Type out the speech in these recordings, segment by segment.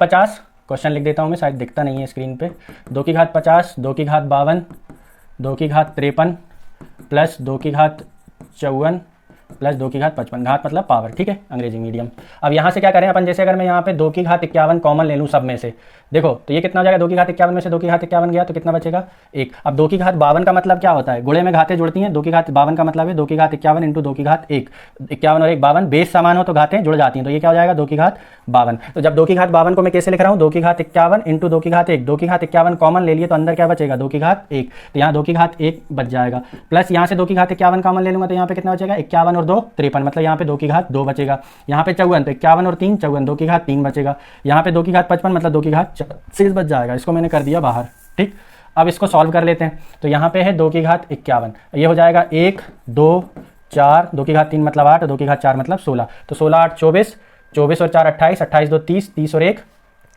50, question लिख देता हूँ मैं, शायद दिखता नहीं है स्क्रीन पे। 2 की घात 50, 2 की घात 52, 2 की घात 53 प्लस 2 की घात 54 प्लस 2 की घात 55, घात मतलब पावर, ठीक है, अंग्रेजी मीडियम। अब यहाँ से क्या करें अपन, जैसे अगर मैं यहाँ पे 2 की घात 51 कॉमन ले लूँ सब में से, देखो तो ये कितना हो जाएगा, 2 की घात 51 में से 2 की घात 51 गया तो कितना बचेगा 1। अब 2 की घात 52 का मतलब क्या होता है, गुणे में घातें जुड़ती हैं, 2 की घात 52 का मतलब है 2 की घात 51 इंटू 2 की घात 1, 51 और 1 52, बेस समान हो तो घातें जुड़ जाती हैं, तो ये क्या हो जाएगा 2 की घात 52। तो जब 2 की घात 52 को मैं कैसे लिख रहा हूँ, 2 की घात 51 इंटू 2 की घात 1, 2 की घात 51 कॉमन ले लिए तो अंदर क्या बचेगा 2 की घात 1, तो यहाँ 2 की घात 1 बच जाएगा, प्लस यहाँ से 2 की घात 51 कॉमन ले लूँगा तो यहाँ पे कितना बचेगा 51 और 2 53, मतलब यहाँ पे 2 की घात 2 बचेगा। यहाँ पे 54 तो 51 और 3 54, 2 की घात 3 बचेगा। यहाँ पे 2 की घात 55 मतलब 2 की घात 6 बच जाएगा। इसको मैंने कर दिया बाहर, ठीक। अब इसको सॉल्व कर लेते हैं, तो यहाँ पे है 2 की घात 51, ये हो जाएगा 1 2 4, 2 की घात 3 मतलब 8, 2 की घात 4 मतलब 16, तो 16 8 24, 24 और 4 28, 28 2 30, 30 और 1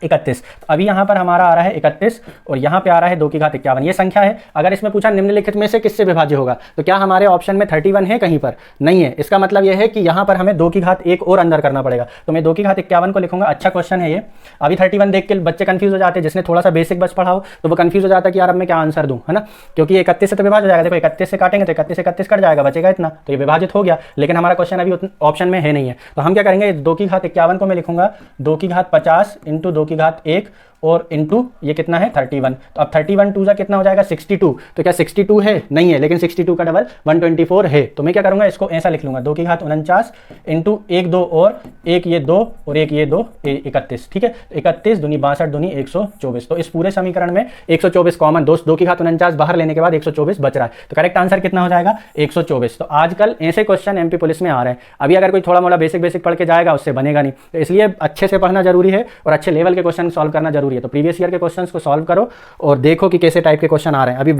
31। तो अभी यहाँ पर हमारा आ रहा है 31 और यहाँ पे आ रहा है 2 की घात 51, ये संख्या है। अगर इसमें पूछा निम्नलिखित में से किससे विभाज्य होगा, तो क्या हमारे ऑप्शन में 31 है, कहीं पर नहीं है। इसका मतलब यह है कि यहाँ पर हमें 2 की घात 1 और अंदर करना पड़ेगा, तो मैं 2 की घात 51 को लिखूंगा। अच्छा क्वेश्चन है ये। अभी 31 देख के बच्चे कंफ्यूज हो जाते हैं, जिसने थोड़ा सा बेसिक बस पढ़ा हो तो वो कंफ्यूज हो जाता है कि यार अब मैं क्या आंसर दूं, है ना, क्योंकि 31 से तो विभाज्य हो जाएगा। देखो 31 से काटेंगे तो 31 से 31 कट जाएगा, बचेगा इतना, तो ये विभाजित हो गया। लेकिन हमारा क्वेश्चन अभी ऑप्शन में है नहीं है, तो हम क्या करेंगे, 2 की घात 51 को मैं लिखूंगा 2 की घात 50 इंटू 2 की घात 1 और इंटू ये कितना है 31। तो अब 31 2 कितना हो जाएगा 62, तो क्या 62 है, नहीं है, लेकिन 62 का डबल 124 है। तो मैं क्या करूंगा, इसको ऐसा लिख लूंगा 2 की घात 49 इंटू 1 2 और 1 ये 2 और 1 ये 2 31, ठीक है। 31 दूनी 62 दूनी 124, तो इस पूरे समीकरण में 124 कॉमन, 2 की घात 49 बाहर लेने के बाद 124 बच रहा है, तो करेक्ट आंसर कितना हो जाएगा 124। तो आजकल ऐसे क्वेश्चन एमपी पुलिस में आ रहे हैं। अभी अगर कोई थोड़ा मोड़ा बेसिक पढ़ के जाएगा उससे बनेगा नहीं, तो इसलिए अच्छे से पढ़ना जरूरी है और अच्छे लेवल के क्वेश्चन सॉल्व करना जरूरी है। तो प्रीवियस ईयर के क्वेश्चंस को सॉल्व करो और देखो कि कैसे टाइप के क्वेश्चन आ रहे हैं। अभी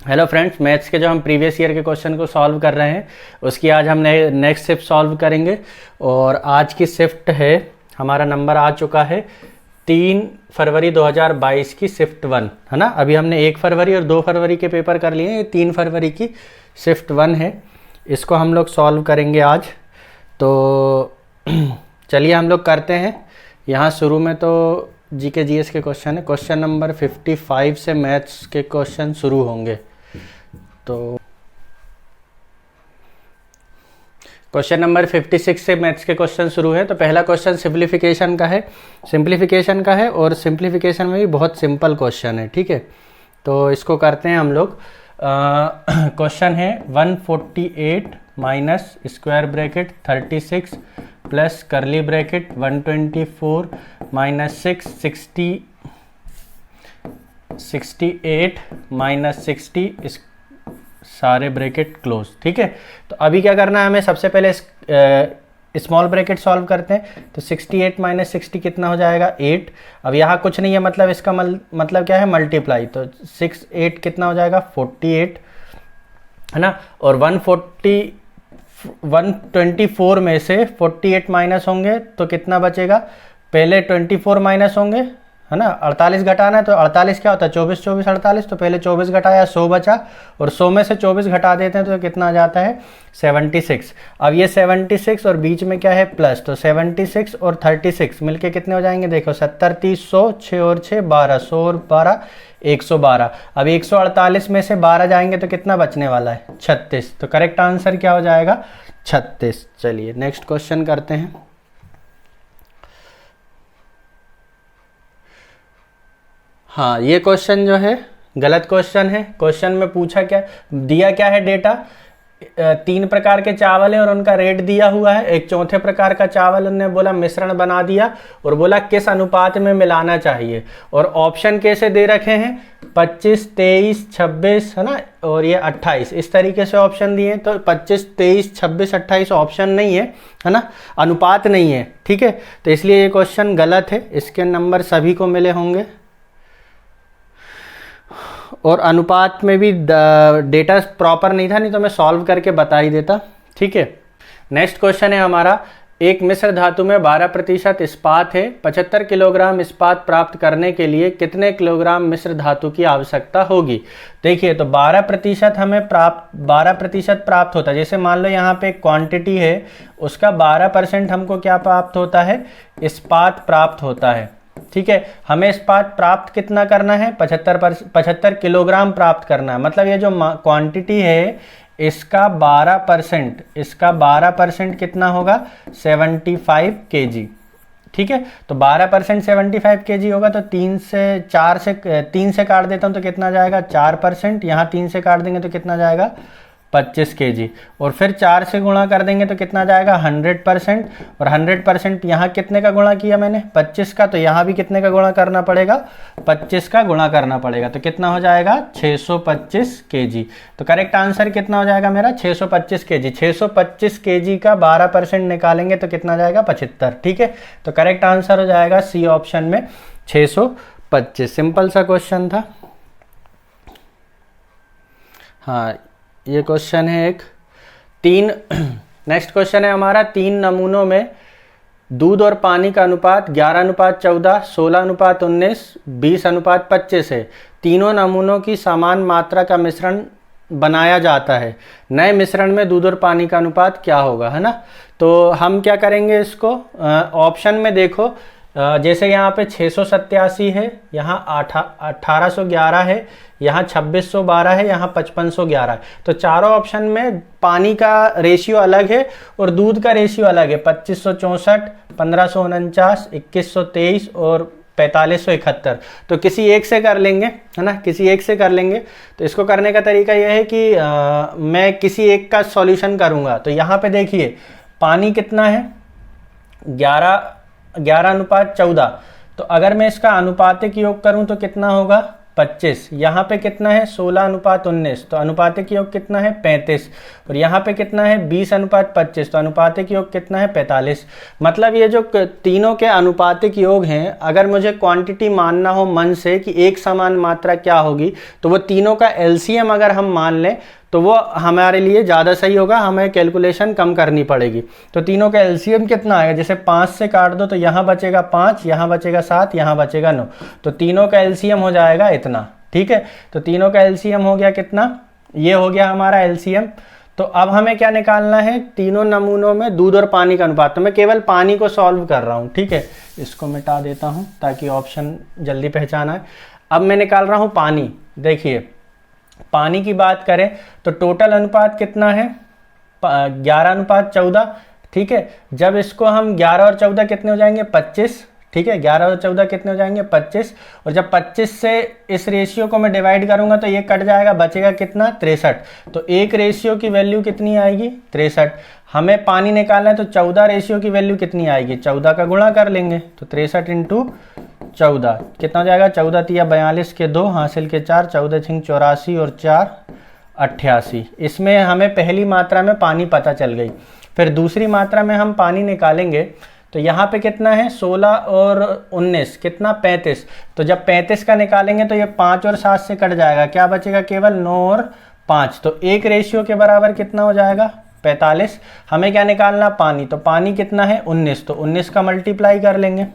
हेलो फ्रेंड्स, मैथ्स के जो हम प्रीवियस ईयर के क्वेश्चन को सॉल्व कर रहे हैं उसकी आज हम नेक्स्ट शिफ्ट सॉल्व करेंगे। और आज की शिफ्ट है, हमारा नंबर आ चुका है 3 फरवरी 2022 की शिफ्ट 1, है ना। अभी हमने 1 फरवरी और 2 फरवरी के पेपर कर लिए, ये 3 फरवरी की शिफ्ट 1 है। इसको हम लोग सॉल्व करेंगे आज। तो चलिए हम लोग करते हैं। यहाँ शुरू में तो जीके जीएस के क्वेश्चन है, क्वेश्चन नंबर 55 से मैथ्स के क्वेश्चन शुरू होंगे। तो क्वेश्चन नंबर 56 से मैथ्स के क्वेश्चन शुरू है। तो पहला क्वेश्चन सिंप्लीफिकेशन का है, और सिंप्लीफिकेशन में भी बहुत सिंपल क्वेश्चन है, ठीक है। तो इसको करते हैं हम लोग। क्वेश्चन है 148 माइनस स्क्वायर ब्रैकेट 36 प्लस करली ब्रैकेट 124 माइनस 6 68 माइनस 60 सारे ब्रैकेट क्लोज, ठीक है। तो अभी क्या करना है हमें, सबसे पहले स्मॉल ब्रैकेट सॉल्व करते हैं। तो 68 माइनस 60 कितना हो जाएगा 8। अब यहाँ कुछ नहीं है, मतलब इसका मतलब क्या है मल्टीप्लाई, तो 6 8 कितना हो जाएगा 48, है ना। और 124 में से 48 माइनस होंगे तो कितना बचेगा, पहले 24 माइनस होंगे, है ना। 48 घटाना है, तो 48 क्या होता है 24 24 48, तो पहले 24 घटाया 100 बचा, और 100 में से 24 घटा देते हैं तो कितना आ जाता है 76। अब ये 76 और बीच में क्या है प्लस, तो 76 और 36 मिलके कितने हो जाएंगे, देखो 70 30 100, 6 और 6 12, 100 और 12 112। अब 148 में से 12 जाएंगे तो कितना बचने वाला है 36। तो करेक्ट आंसर क्या हो जाएगा 36। चलिए नेक्स्ट क्वेश्चन करते हैं। हाँ, ये क्वेश्चन जो है गलत क्वेश्चन है। क्वेश्चन में पूछा क्या, दिया क्या है डेटा, 3 प्रकार के चावल है और उनका रेट दिया हुआ है। एक चौथे प्रकार का चावल उन्होंने बोला मिश्रण बना दिया और बोला किस अनुपात में मिलाना चाहिए, और ऑप्शन कैसे दे रखे हैं 25 23 26, है ना, और ये 28, इस तरीके से ऑप्शन दिए। तो 25 23 26 28 ऑप्शन नहीं है, है ना, अनुपात नहीं है, ठीक है। तो इसलिए ये क्वेश्चन गलत है, इसके नंबर सभी को मिले होंगे। और अनुपात में भी डेटा प्रॉपर नहीं था, नहीं तो मैं सॉल्व करके बता ही देता, ठीक है। नेक्स्ट क्वेश्चन है हमारा, एक मिश्र धातु में 12% इस्पात है, 75 किलोग्राम इस्पात प्राप्त करने के लिए कितने किलोग्राम मिश्र धातु की आवश्यकता होगी। देखिए, तो 12% हमें 12% प्राप्त होता है। जैसे मान लो यहाँ पे क्वांटिटी है, उसका 12% हमको क्या प्राप्त होता है, इस्पात प्राप्त होता है, ठीक है, हमें इस्पात प्राप्त कितना करना है, 75 किलोग्राम प्राप्त करना है। मतलब ये जो क्वांटिटी है इसका 12% कितना होगा, 75 kg। ठीक है, तो 12% 75 kg होगा, तो 3 से काट देता हूँ तो कितना जाएगा 4%, यहाँ 3 से काट देंगे तो कितना जाएगा 25 kg, और फिर 4 से गुणा कर देंगे तो कितना जाएगा 100%, और 100% यहाँ कितने का गुणा किया मैंने 25 का, तो यहाँ भी कितने का गुणा करना पड़ेगा 25 का गुणा करना पड़ेगा, तो कितना हो जाएगा 625 kg। तो करेक्ट आंसर कितना हो जाएगा मेरा 625 kg। 625 kg का 12% निकालेंगे तो कितना जाएगा 75। ठीक है, तो करेक्ट आंसर हो जाएगा सी ऑप्शन में 625। सिंपल सा क्वेश्चन था। हाँ, ये क्वेश्चन है एक नेक्स्ट क्वेश्चन है हमारा, 3 नमूनों में दूध और पानी का अनुपात 11:14, 16:19, 20:25 है। तीनों नमूनों की समान मात्रा का मिश्रण बनाया जाता है। नए मिश्रण में दूध और पानी का अनुपात क्या होगा, है ना। तो हम क्या करेंगे इसको, ऑप्शन में देखो, जैसे यहाँ पे 687 है, यहाँ 1811 है, यहाँ 2612 है, यहाँ 5511 है। तो चारों ऑप्शन में पानी का रेशियो अलग है और दूध का रेशियो अलग है। 2564, 1549, 2123 और 4571। तो किसी एक से कर लेंगे, है ना, किसी एक से कर लेंगे। तो इसको करने का तरीका यह है कि मैं किसी एक का सॉल्यूशन करूँगा। तो यहाँ पे देखिए पानी कितना है 11:14। तो अगर मैं इसका अनुपातिक योग करूं तो कितना होगा 25। यहाँ पे कितना है 16:19, तो अनुपातिक योग कितना है 35। और यहाँ पे कितना है 20:25, तो अनुपातिक योग कितना है 45। मतलब ये जो तीनों के अनुपातिक योग हैं, अगर मुझे क्वांटिटी मानना हो मन से कि एक समान मात्रा क्या होगी, तो वो तीनों का एलसीएम अगर हम मान लें तो वो हमारे लिए ज़्यादा सही होगा, हमें कैलकुलेशन कम करनी पड़ेगी। तो तीनों का एलसीएम कितना आएगा, जैसे 5 से काट दो तो यहाँ बचेगा 5, यहाँ बचेगा 7, यहाँ बचेगा 9। तो तीनों का एलसीएम हो जाएगा इतना। ठीक है, तो तीनों का एलसीएम हो गया कितना, ये हो गया हमारा एलसीएम। तो अब हमें क्या निकालना है, तीनों नमूनों में दूध और पानी का अनुपात। तो मैं केवल पानी को सॉल्व कर रहा हूँ। ठीक है, इसको मिटा देता हूँ ताकि ऑप्शन जल्दी पहचाना है। अब मैं निकाल रहा हूँ पानी। देखिए पानी की बात करें तो टोटल अनुपात कितना है 11:14। ठीक है, जब इसको हम 11 और 14 कितने हो जाएंगे 25। ठीक है, 11 और 14 कितने हो जाएंगे 25। और जब 25 से इस रेशियो को मैं डिवाइड करूंगा तो ये कट जाएगा, बचेगा कितना 63। तो एक रेशियो की वैल्यू कितनी आएगी 63। हमें पानी निकालना है तो 14 रेशियो की वैल्यू कितनी आएगी, 14 का गुणा कर लेंगे। तो 63 × 14 कितना हो जाएगा, 14 तिया 42 के 2 हासिल के 4, 14 छिंग 84 और 4 88। इसमें हमें पहली मात्रा में पानी पता चल गई। फिर दूसरी मात्रा में हम पानी निकालेंगे तो यहाँ पे कितना है 16 और 19 कितना 35। तो जब 35 का निकालेंगे तो ये 5 और 7 से कट जाएगा, क्या बचेगा केवल 9 और 5। तो एक रेशियो के बराबर कितना हो जाएगा 45। हमें क्या निकालना पानी, तो पानी कितना है 19, तो 19 का मल्टीप्लाई कर लेंगे,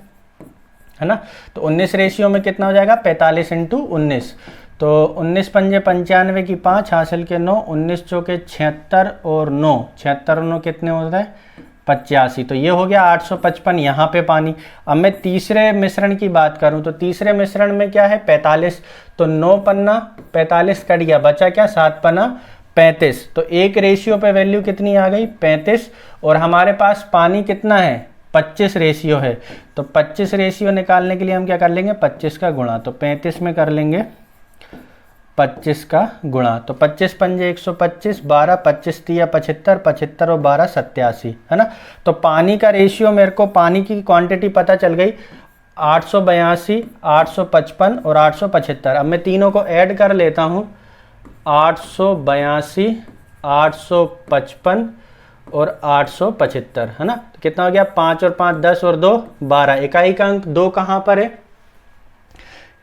है ना। तो 19 रेशियो में कितना हो जाएगा 45 × 19। तो 19 पंजे 95 की 5 हासिल के 9, 19 चौके 76 और 9, 76 और 9 कितने होता है 85। तो ये हो गया 855 यहाँ पे पानी। अब मैं तीसरे मिश्रण की बात करूँ तो तीसरे मिश्रण में क्या है 45। तो 9 पन्ना 45 कट गया, बचा क्या 7 पन्ना 35। तो एक रेशियो पे वैल्यू कितनी आ गई 35। और हमारे पास पानी कितना है 25 रेशियो है। तो 25 रेशियो निकालने के लिए हम क्या कर लेंगे 25 का गुणा। तो 35 में कर लेंगे 25 का गुणा। तो 25 पंजे 125, 12 25 तिया 75, 75 और 12 87, है ना। तो पानी का रेशियो मेरे को पानी की क्वांटिटी पता चल गई 882, 855 और 875। अब मैं तीनों को ऐड कर लेता हूँ 882, 855 और 875, है ना। तो कितना हो गया 5 और 5 10 और 2 12। इकाई का अंक 2 कहाँ पर है,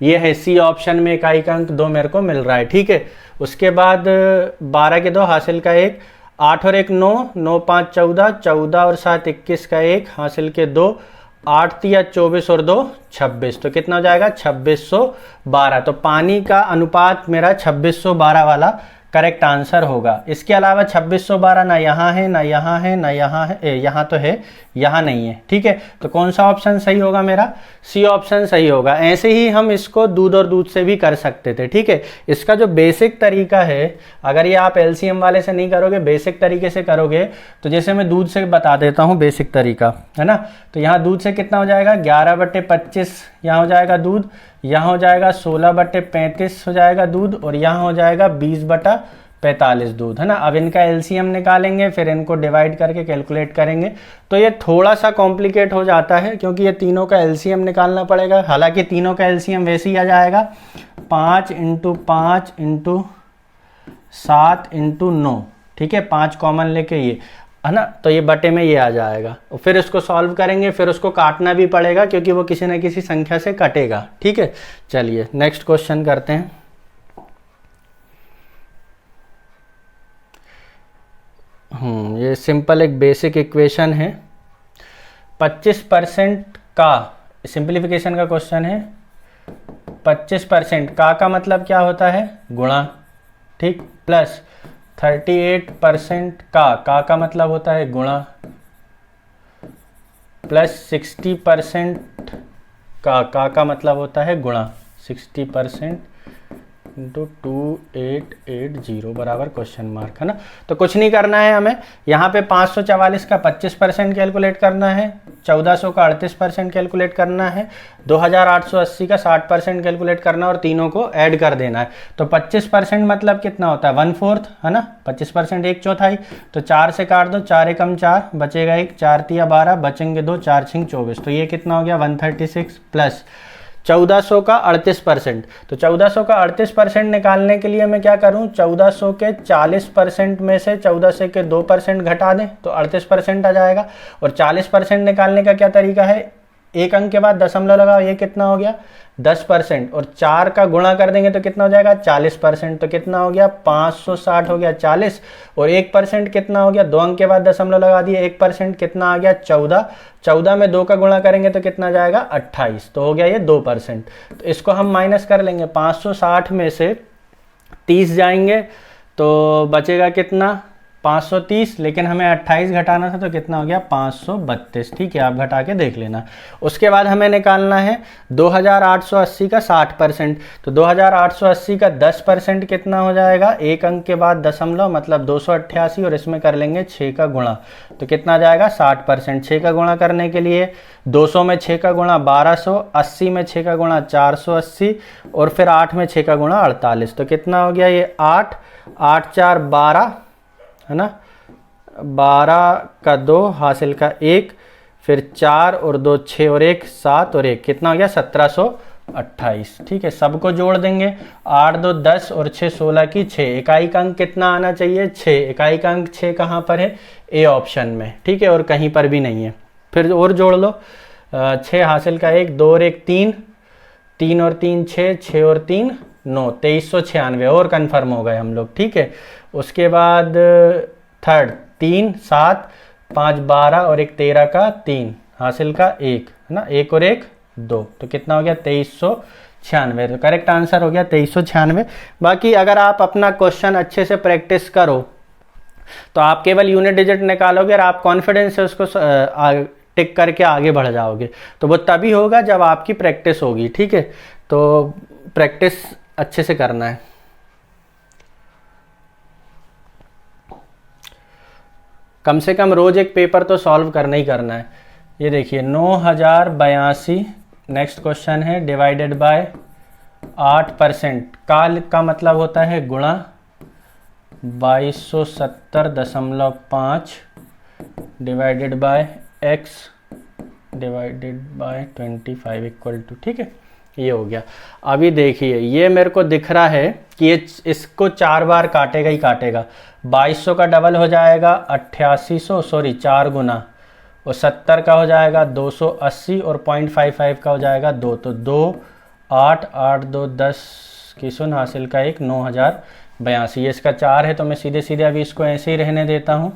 ये है सी ऑप्शन में इकाई का अंक 2 मेरे को मिल रहा है। ठीक है, उसके बाद 12 के 2 हासिल का 1, 8 और 1 9, 9 5 14, 14 और 7 21 का 1 हासिल के 2, 8 तिया 24 और 2 26। तो कितना हो जाएगा 2612। तो पानी का अनुपात मेरा 2612 वाला करेक्ट आंसर होगा। इसके अलावा 2612 ना यहाँ है, ना यहाँ है, ना यहाँ है, यहाँ तो है, यहाँ नहीं है। ठीक है, तो कौन सा ऑप्शन सही होगा मेरा? सी ऑप्शन सही होगा। ऐसे ही हम इसको दूध और दूध से भी कर सकते थे। ठीक है, इसका जो बेसिक तरीका है, अगर ये आप एलसीएम वाले से नहीं करोगे, बेसिक तरीके से करोगे, तो जैसे मैं दूध से बता देता हूँ बेसिक तरीका, है ना। तो यहाँ दूध से कितना हो जाएगा? 11/25 यहाँ हो जाएगा दूध, यहाँ हो जाएगा 16/35 हो जाएगा दूध, और यहाँ हो जाएगा 20/45 दूध, है ना। अब इनका एलसीएम निकालेंगे, फिर इनको डिवाइड करके कैलकुलेट करेंगे। तो ये थोड़ा सा कॉम्प्लिकेट हो जाता है, क्योंकि ये तीनों का एलसीएम निकालना पड़ेगा। हालांकि तीनों का एलसीएम वैसे ही आ जाएगा, 5 × 5 × 7 × 9। ठीक है, 5 कॉमन लेके ये, है ना, तो ये बटे में ये आ जाएगा। और फिर इसको सॉल्व करेंगे, फिर उसको काटना भी पड़ेगा, क्योंकि वो किसी न किसी संख्या से कटेगा। ठीक है, चलिए नेक्स्ट क्वेश्चन करते हैं। ये सिंपल एक बेसिक इक्वेशन है। 25% का सिंप्लीफिकेशन का क्वेश्चन है। 25% का मतलब क्या होता है? गुणा। ठीक, प्लस 38% का मतलब होता है गुणा, प्लस 60% का मतलब होता है गुणा, 60% × 2880 बराबर क्वेश्चन मार्क, है ना। तो कुछ नहीं करना है हमें, यहाँ पे 544 का 25% कैलकुलेट करना है, 1400 का 38% कैलकुलेट करना है, 2880 का 60% कैलकुलेट करना है, और तीनों को ऐड कर देना है। तो 25% मतलब कितना होता है? 1/4, है ना। 25% 1/4, तो 4 से काट दो, 4 × 4 बचेगा 1, 4 × 3 12, बचेंगे 2, 4 × 6 24। तो ये कितना हो गया? 136 प्लस 1400 का 38%। तो 1400 का 38% निकालने के लिए मैं क्या करूं? 1400 के 40% में से 1400 के 2% घटा दें तो 38% आ जाएगा। और 40% निकालने का क्या तरीका है? एक अंक के बाद दशमलव लगाओ, ये कितना हो गया? 10%। और 4 का गुणा कर देंगे तो कितना हो जाएगा? 40%। तो कितना हो गया? 560 हो गया 40, और 1% कितना हो गया? 2 अंक के बाद दशमलव लगा दिए, 1% कितना आ गया? 14। 14 में 2 का गुणा करेंगे तो कितना जाएगा? 28। तो हो गया ये 2%। तो इसको हम माइनस कर लेंगे, 560 में से 30 जाएंगे तो बचेगा कितना? 530, लेकिन हमें 28 घटाना था तो कितना हो गया? 532। ठीक है, आप घटा के देख लेना। उसके बाद हमें निकालना है 2880 का 60%। तो 2880 का 10% कितना हो जाएगा? एक अंक के बाद दशमलव मतलब 288, और इसमें कर लेंगे 6 का गुणा, तो कितना आ जाएगा? 60%। 6 का गुणा करने के लिए 200 में 6 का गुणा 1200, 80 में 6 का गुणा 480, और फिर 8 में 6 का गुणा 48। तो कितना हो गया? ये 8, 8 4 12, है ना, 12 का 2 हासिल का 1, फिर 4 और 2 6 और 1 7 और 1 कितना हो गया? 1728। ठीक है, सबको जोड़ देंगे, 8 2 10 और 6 16 की 6। इकाई का अंक कितना आना चाहिए? 6। इकाई का अंक 6 कहाँ पर है? ए ऑप्शन में। ठीक है, और कहीं पर भी नहीं है। फिर और जोड़ लो, 6 हासिल का 1, 2 और 1 3, 3 और 3 6, 6 और 3 9, 2396 और कन्फर्म हो गए हम लोग। ठीक है, उसके बाद थर्ड 3 7 5 12 और 1 13 का 3 हासिल का 1, है ना, 1 और 1 2, तो कितना हो गया? 2396। तो करेक्ट आंसर हो गया 2396। बाकी अगर आप अपना क्वेश्चन अच्छे से प्रैक्टिस करो तो आप केवल यूनिट डिजिट निकालोगे और आप कॉन्फिडेंस से उसको टिक करके आगे बढ़ जाओगे। तो वो तभी होगा जब आपकी प्रैक्टिस होगी। ठीक है, तो प्रैक्टिस अच्छे से करना है। कम से कम रोज एक पेपर तो सॉल्व करना ही करना है। ये देखिए 9082, नेक्स्ट क्वेश्चन है, डिवाइडेड बाय 8%। का मतलब होता है गुणा 2270.5 divided by x divided by 25 equal to, ठीक है, ये हो गया। अभी देखिए ये मेरे को दिख रहा है कि ये इसको 4 बार काटेगा ही काटेगा। 2200 का डबल हो जाएगा 8800, सॉरी 4 गुना, और 70 का हो जाएगा 280, और 0.55 का हो जाएगा 2, तो 2 8 8 2 10 की शून्य हासिल का 1 9082। ये इसका 4 है, तो मैं सीधे सीधे अभी इसको ऐसे ही रहने देता हूँ,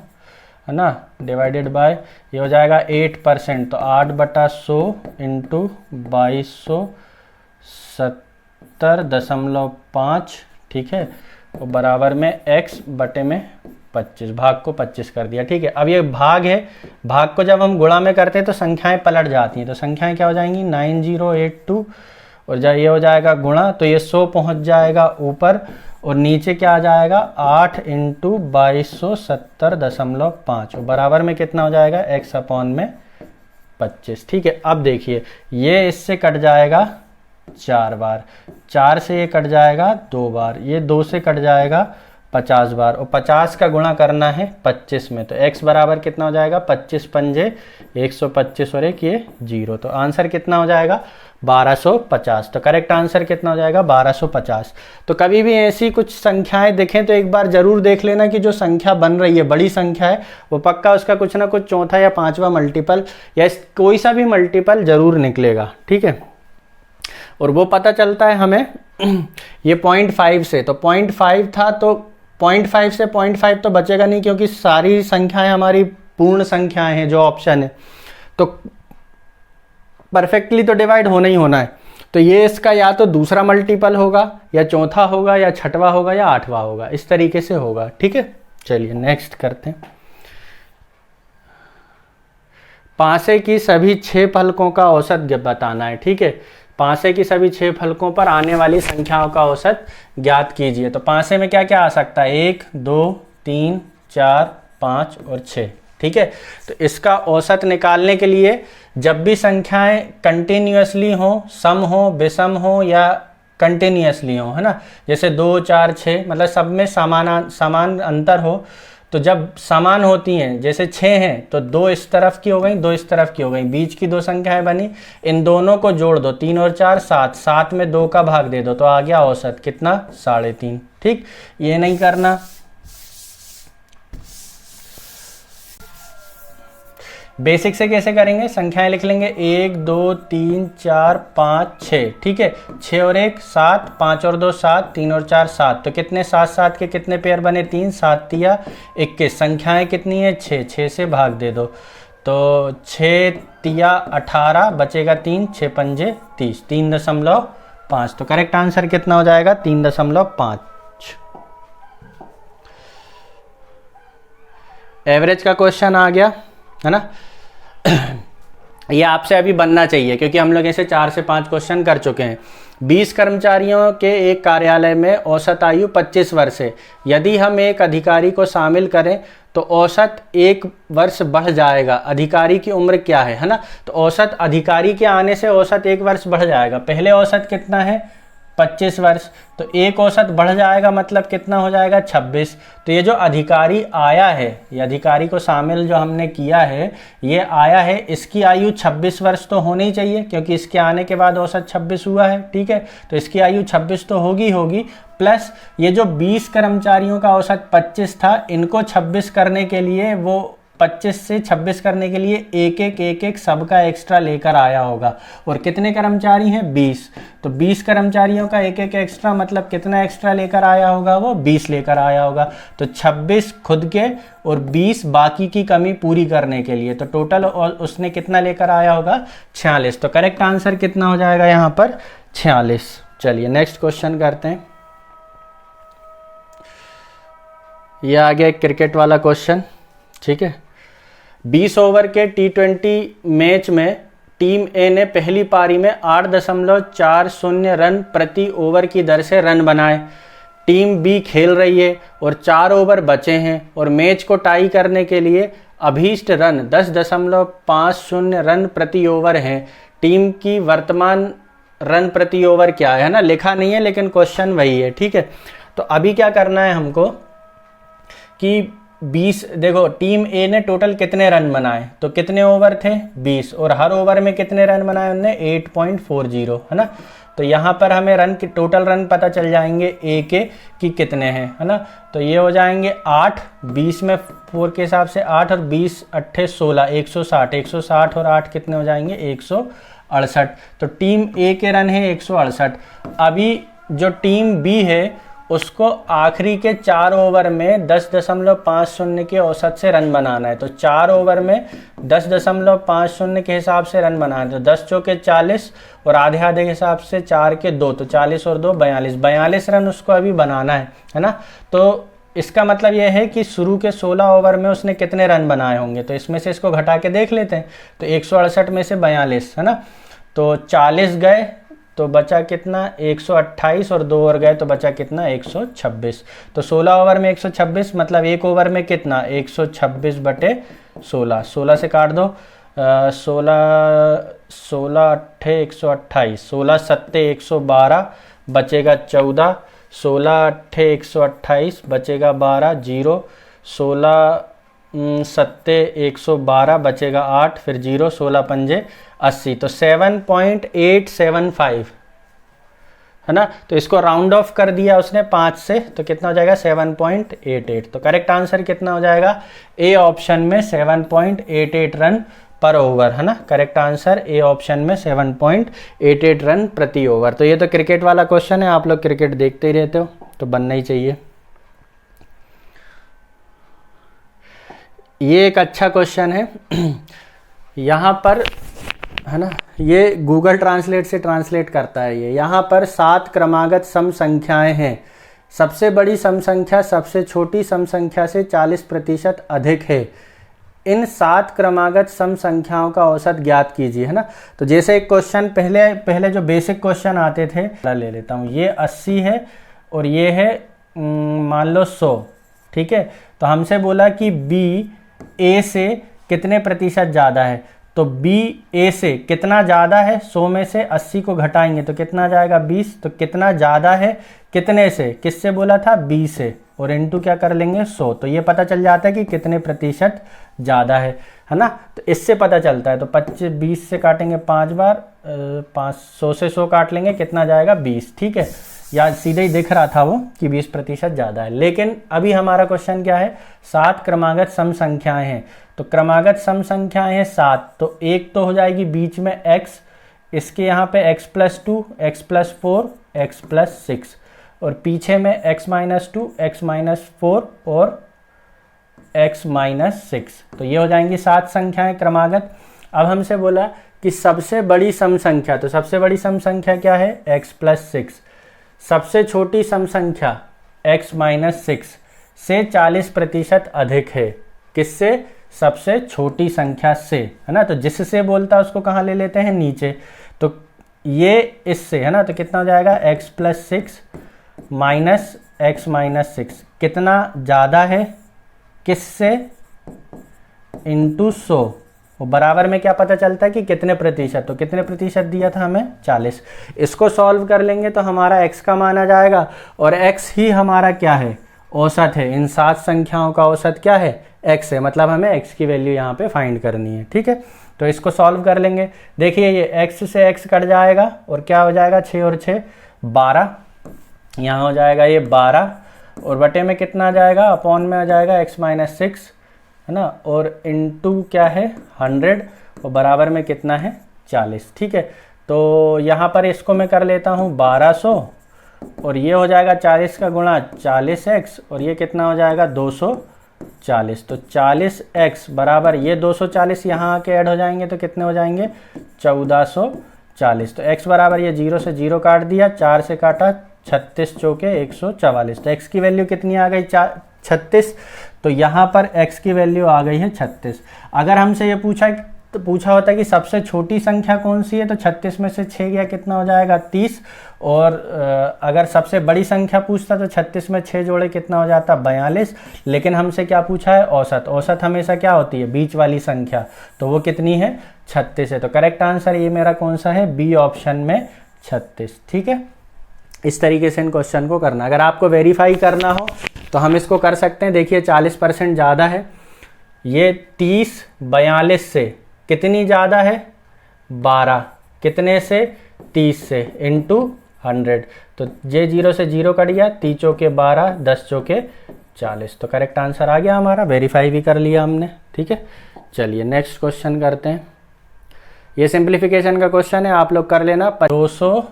है ना, डिवाइडेड बाय ये हो जाएगा 8%, तो 8/100 इंटू 2270.5, ठीक है, और बराबर में x बटे में 25, भाग को 25 कर दिया। ठीक है, अब ये भाग है, भाग को जब हम गुणा में करते हैं तो संख्याएं पलट जाती हैं, तो संख्याएं क्या हो जाएंगी 9082, और जब ये हो जाएगा गुणा तो ये 100 पहुंच जाएगा ऊपर, और नीचे क्या आ जाएगा 8 × 2270.5, और बराबर में कितना हो जाएगा x अपॉन में 25। ठीक है, अब देखिए ये इससे कट जाएगा 4 बार, 4 से ये कट जाएगा 2 बार, ये 2 से कट जाएगा 50 बार, और 50 का गुणा करना है 25 में, तो x बराबर कितना हो जाएगा 25 पंजे 125 और एक ये 0, तो आंसर कितना हो जाएगा 1250। तो करेक्ट आंसर कितना हो जाएगा 1250। तो कभी भी ऐसी कुछ संख्याएं दिखें तो एक बार जरूर देख लेना कि जो संख्या बन रही है बड़ी संख्या है वो पक्का उसका कुछ ना कुछ चौथा या पांचवा मल्टीपल या कोई सा भी मल्टीपल जरूर निकलेगा। ठीक है, और वो पता चलता है हमें ये 0.5 से, तो 0.5 था तो 0.5 से 0.5 तो बचेगा नहीं क्योंकि सारी संख्याएं हमारी पूर्ण संख्याएं हैं जो ऑप्शन है, तो परफेक्टली तो डिवाइड होना ही होना है, तो ये इसका या तो दूसरा मल्टीपल होगा या चौथा होगा या छठवां होगा या आठवां होगा, इस तरीके से होगा। ठीक है, चलिए नेक्स्ट करते हैं। पासे की सभी 6 फलकों का औसत बताना है। ठीक है, पासे की सभी 6 फलकों पर आने वाली संख्याओं का औसत ज्ञात कीजिए। तो पासे में क्या क्या आ सकता है 1 2 3 4 5 और 6। ठीक है, तो इसका औसत निकालने के लिए जब भी संख्याएं कंटिन्यूअसली हो, सम हो, विषम हो या कंटिन्यूअसली हो, है ना, जैसे 2 4 6 मतलब सब में समान अंतर हो, तो जब समान होती हैं जैसे 6 हैं तो 2 इस तरफ की हो गई 2 इस तरफ की हो गई, बीच की 2 संख्याएं बनी, इन दोनों को जोड़ दो 3 और 4 7, 7 में 2 का भाग दे दो तो आ गया औसत कितना 3.5। ठीक, ये नहीं करना। बेसिक से कैसे करेंगे, संख्याएं लिख लेंगे 1 2 3 4 5 6। ठीक है, 6 और 1 7, 5 और 2 7, 3 और 4 7, तो कितने 7 7 के कितने पेयर बने 3, 7 तिया 21। संख्याएं कितनी है 6, 6 से भाग दे दो तो 6 तिया 18 बचेगा 3, 6 पंजे 30, 3.5। तो करेक्ट आंसर कितना हो जाएगा 3.5। एवरेज का क्वेश्चन आ गया है ना, ये आपसे अभी बनना चाहिए क्योंकि हम लोग ऐसे 4 से 5 क्वेश्चन कर चुके हैं। 20 कर्मचारियों के एक कार्यालय में औसत आयु 25 वर्ष है। यदि हम एक अधिकारी को शामिल करें तो औसत 1 वर्ष बढ़ जाएगा। अधिकारी की उम्र क्या है ना, तो औसत अधिकारी के आने से औसत 1 वर्ष बढ़ जाएगा। पहले औसत कितना है 25 वर्ष, तो एक औसत बढ़ जाएगा मतलब कितना हो जाएगा 26। तो ये जो अधिकारी आया है, ये अधिकारी को शामिल जो हमने किया है ये आया है, इसकी आयु 26 वर्ष तो होनी चाहिए क्योंकि इसके आने के बाद औसत 26 हुआ है। ठीक है, तो इसकी आयु 26 तो होगी, प्लस ये जो 20 कर्मचारियों का औसत 25 था, इनको 26 करने के लिए वो 25 से 26 करने के लिए एक सबका एक्स्ट्रा लेकर आया होगा। और कितने कर्मचारी हैं 20, तो 20 कर्मचारियों का एक एक्स्ट्रा मतलब कितना एक्स्ट्रा लेकर आया होगा वो 20 लेकर आया होगा। तो 26 खुद के और 20 बाकी की कमी पूरी करने के लिए, तो टोटल उसने कितना लेकर आया होगा 46। तो करेक्ट आंसर कितना हो जाएगा यहाँ पर 46। चलिए नेक्स्ट क्वेश्चन करते हैं। ये आ गया एक क्रिकेट वाला क्वेश्चन। ठीक है, 20 ओवर के T20 मैच में टीम ए ने पहली पारी में 8.40 रन प्रति ओवर की दर से रन बनाए। टीम बी खेल रही है और 4 ओवर बचे हैं और मैच को टाई करने के लिए अभीष्ट रन 10.50 रन प्रति ओवर हैं। टीम की वर्तमान रन प्रति ओवर क्या है ना, लिखा नहीं है लेकिन क्वेश्चन वही है। ठीक है, तो अभी क्या करना है हमको कि 20, देखो टीम ए ने टोटल कितने रन बनाए, तो कितने ओवर थे 20 और हर ओवर में कितने रन बनाए उन्होंने 8.40 है ना। तो यहाँ पर हमें रन के टोटल रन पता चल जाएंगे ए के कि कितने हैं, है ना। तो ये हो जाएंगे 8, 20 में 4 के हिसाब से 8 और 20 8 16 160, 160 और 8 कितने हो जाएंगे 168। तो टीम ए के रन है 168। अभी जो टीम बी है उसको आखिरी के 4 ओवर में 10.50 के औसत से रन बनाना है। तो 4 ओवर में 10.50 के हिसाब से रन बनाना है। तो 10 चौके 40 और आधे आधे के हिसाब से 4 के 2, तो 40 और 2 42 रन उसको अभी बनाना है ना। तो इसका मतलब यह है कि शुरू के 16 ओवर में उसने कितने रन बनाए होंगे। तो इसमें से इसको घटा के देख लेते हैं। तो 168 में से 42 है ना, तो 40 गए तो बचा कितना 128 और 2 ओवर गए तो बचा कितना 126। तो 16 ओवर में 126 मतलब एक ओवर में कितना 126/16। 16 से काट दो, 16 अट्ठे 128, 16 सत्ते 112 बचेगा 14, 16 अट्ठे 128 बचेगा 12, 0, 16 सत्ते 112 बचेगा 8, फिर 0, 16 पंजे 80। तो 7.875 है ना। तो इसको राउंड ऑफ कर दिया उसने 5 से, तो कितना हो जाएगा 7.88। तो करेक्ट आंसर कितना हो जाएगा ए ऑप्शन में 7.88 रन पर ओवर है ना। करेक्ट आंसर ए ऑप्शन में 7.88 रन प्रति ओवर। तो ये तो क्रिकेट वाला क्वेश्चन है, आप लोग क्रिकेट देखते ही रहते हो तो बनना ही चाहिए। ये एक अच्छा क्वेश्चन है यहाँ पर है ना, ये गूगल ट्रांसलेट से ट्रांसलेट करता है ये। यहाँ पर 7 क्रमागत सम संख्याएं हैं, सबसे बड़ी सम संख्या सबसे छोटी सम संख्या से 40% अधिक है। इन 7 क्रमागत सम संख्याओं का औसत ज्ञात कीजिए है ना। तो जैसे एक क्वेश्चन पहले जो बेसिक क्वेश्चन आते थे ले लेता हूँ। ये 80 है और ये है मान लो 100, ठीक है। तो हमसे बोला कि बी ए से कितने प्रतिशत ज़्यादा है। तो बी ए से कितना ज़्यादा है, 100 में से 80 को घटाएंगे तो कितना जाएगा 20। तो कितना ज़्यादा है कितने से, किससे बोला था बी से, और इनटू क्या कर लेंगे 100। तो ये पता चल जाता है कि कितने प्रतिशत ज़्यादा है ना। तो इससे पता चलता है। तो 20 से काटेंगे 5 बार, 500 से 100 काट लेंगे, कितना जाएगा 20, ठीक है। या सीधे ही दिख रहा था वो कि 20% ज़्यादा है। लेकिन अभी हमारा क्वेश्चन क्या है, 7 क्रमागत सम संख्याएं हैं। तो क्रमागत सम संख्याएं हैं 7, तो एक तो हो जाएगी बीच में x, इसके यहाँ पे x+2, x+4, x+6, और पीछे में x-2, x-4 और x-6। तो ये हो जाएंगी 7 संख्याएं क्रमागत। अब हमसे बोला कि सबसे बड़ी सम संख्या, तो सबसे बड़ी सम संख्या क्या है x+6। सबसे छोटी सम संख्या x-6 से 40% अधिक है। किससे, सबसे छोटी संख्या से है ना। तो जिससे बोलता है उसको कहाँ ले लेते हैं, नीचे। तो ये इससे है ना, तो कितना हो जाएगा x+6 माइनस x-6, कितना ज़्यादा है किससे, इंटू 100। और बराबर में क्या पता चलता है कि कितने प्रतिशत। तो कितने प्रतिशत दिया था हमें 40। इसको सॉल्व कर लेंगे तो हमारा x का मान आ जाएगा, और x ही हमारा क्या है, औसत है। इन 7 संख्याओं का औसत क्या है, x है। मतलब हमें x की वैल्यू यहाँ पे फाइंड करनी है, ठीक है। तो इसको सॉल्व कर लेंगे। देखिए ये x से x कट जाएगा और क्या हो जाएगा 6 और 6 12, यहाँ हो जाएगा ये 12, और बटे में कितना आ जाएगा, अपॉन में आ जाएगा x-6 है ना, और इनटू क्या है 100, और बराबर में कितना है 40, ठीक है। तो यहाँ पर इसको मैं कर लेता हूँ 1200, और ये हो जाएगा 40 का गुणा 40x, और ये कितना हो जाएगा 240। तो 40x बराबर ये 240 यहाँ आके ऐड हो जाएंगे तो कितने हो जाएंगे 1440। तो x बराबर ये 0 से 0 काट दिया, 4 से काटा 36 चौके 144। तो x की वैल्यू कितनी आ गई 36। तो यहाँ पर x की वैल्यू आ गई है 36। अगर हमसे ये पूछा होता है कि सबसे छोटी संख्या कौन सी है, तो 36 में से 6 गया कितना हो जाएगा 30। और अगर सबसे बड़ी संख्या पूछता तो 36 में 6 जोड़े कितना हो जाता 42। लेकिन हमसे क्या पूछा है, औसत। औसत हमेशा क्या होती है, बीच वाली संख्या, तो वो कितनी है 36 है। तो करेक्ट आंसर ये मेरा कौन सा है, बी ऑप्शन में 36, ठीक है। इस तरीके से इन क्वेश्चन को करना। अगर आपको वेरीफाई करना हो तो हम इसको कर सकते हैं। देखिए 40% ज़्यादा है, ये 30 42 से कितनी ज़्यादा है 12, कितने से 30 से, इंटू 100। तो ये 0 से 0 कट गया, 30 चौके 12, 10 चौके 40। तो करेक्ट आंसर आ गया हमारा, वेरीफाई भी कर लिया हमने, ठीक है। चलिए नेक्स्ट क्वेश्चन करते हैं। ये सिंप्लीफिकेशन का क्वेश्चन है, आप लोग कर लेना। 200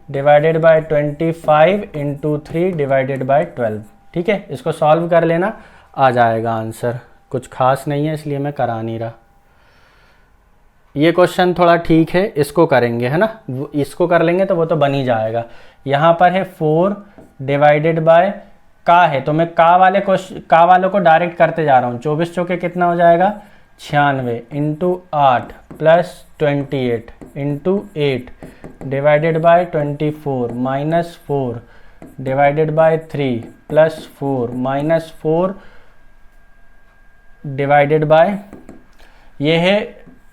divided by 25 into 3 divided by 12। ठीक है, इसको सॉल्व कर लेना, आ जाएगा आंसर। कुछ खास नहीं है इसलिए मैं करा नहीं रहा। ये क्वेश्चन थोड़ा ठीक है, इसको करेंगे है ना, इसको कर लेंगे तो वो तो बन ही जाएगा। यहाँ पर है 4 डिवाइडेड बाय का है, तो मैं का वालों को डायरेक्ट करते जा रहा हूँ। 24 चौके कितना हो जाएगा 96 into 8 plus 28 into 8 divided by 24 minus 4 divided by 3 plus 4 minus 4 divided by ये है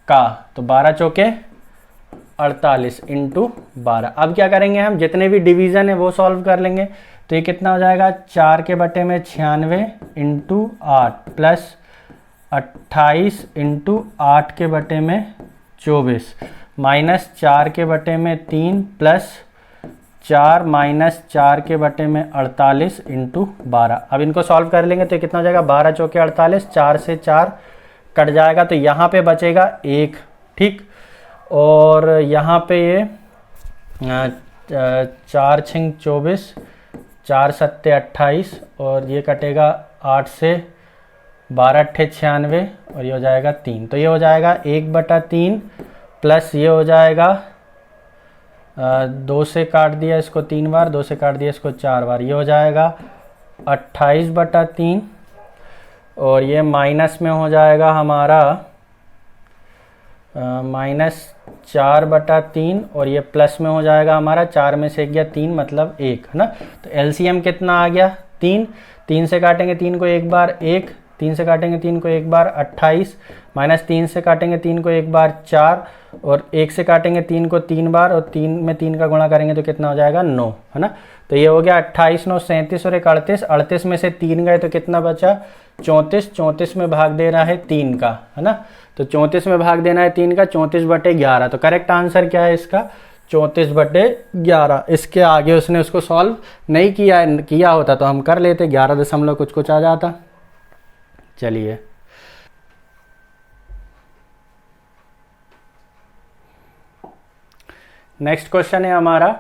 का, तो 12 चौके 48 इंटू 12। अब क्या करेंगे हम, जितने भी डिवीज़न है वो सॉल्व कर लेंगे। तो ये कितना हो जाएगा 4 के बटे में 96 इंटू 8 प्लस 28 इंटू 8 के बटे में 24 माइनस 4 के बटे में 3 प्लस 4 माइनस 4 के बटे में 48 इंटू 12। अब इनको सॉल्व कर लेंगे तो कितना हो जाएगा 12 चौके 48, 4 से 4 कट जाएगा, तो यहाँ पे बचेगा 1। ठीक, और यहाँ पे ये 4 छिंग 24, 4 सत्ते 28 और ये कटेगा 8 से 12 अट्ठे 96 और ये हो जाएगा 3। तो ये हो जाएगा 1/3 प्लस ये हो जाएगा 2 से काट दिया इसको 3 बार, 2 से काट दिया इसको 4 बार, ये हो जाएगा 28/3 और ये माइनस में हो जाएगा हमारा -4/3 और ये प्लस में हो जाएगा हमारा 4 में से 1 गया 3 मतलब 1 है ना। तो एलसीएम कितना आ गया 3, 3 से काटेंगे 3 को एक बार 1, 3 से काटेंगे 3 को एक बार 28 माइनस 3 से काटेंगे 3 को एक बार 4 और 1 से काटेंगे 3 को 3 बार और 3 में 3 का गुणा करेंगे तो कितना हो जाएगा 9 है ना। तो ये हो गया 28 9 37 और 1 38, 38 में से 3 गए तो कितना बचा 34, 34 में भाग देना है 3 का है ना। तो 34 में भाग देना है 3 का, 34/11। तो करेक्ट आंसर क्या है इसका 34/11। इसके आगे उसने उसको सॉल्व नहीं किया होता तो हम कर लेते, 11 दशमलव कुछ कुछ आ जाता। चलिए नेक्स्ट क्वेश्चन है हमारा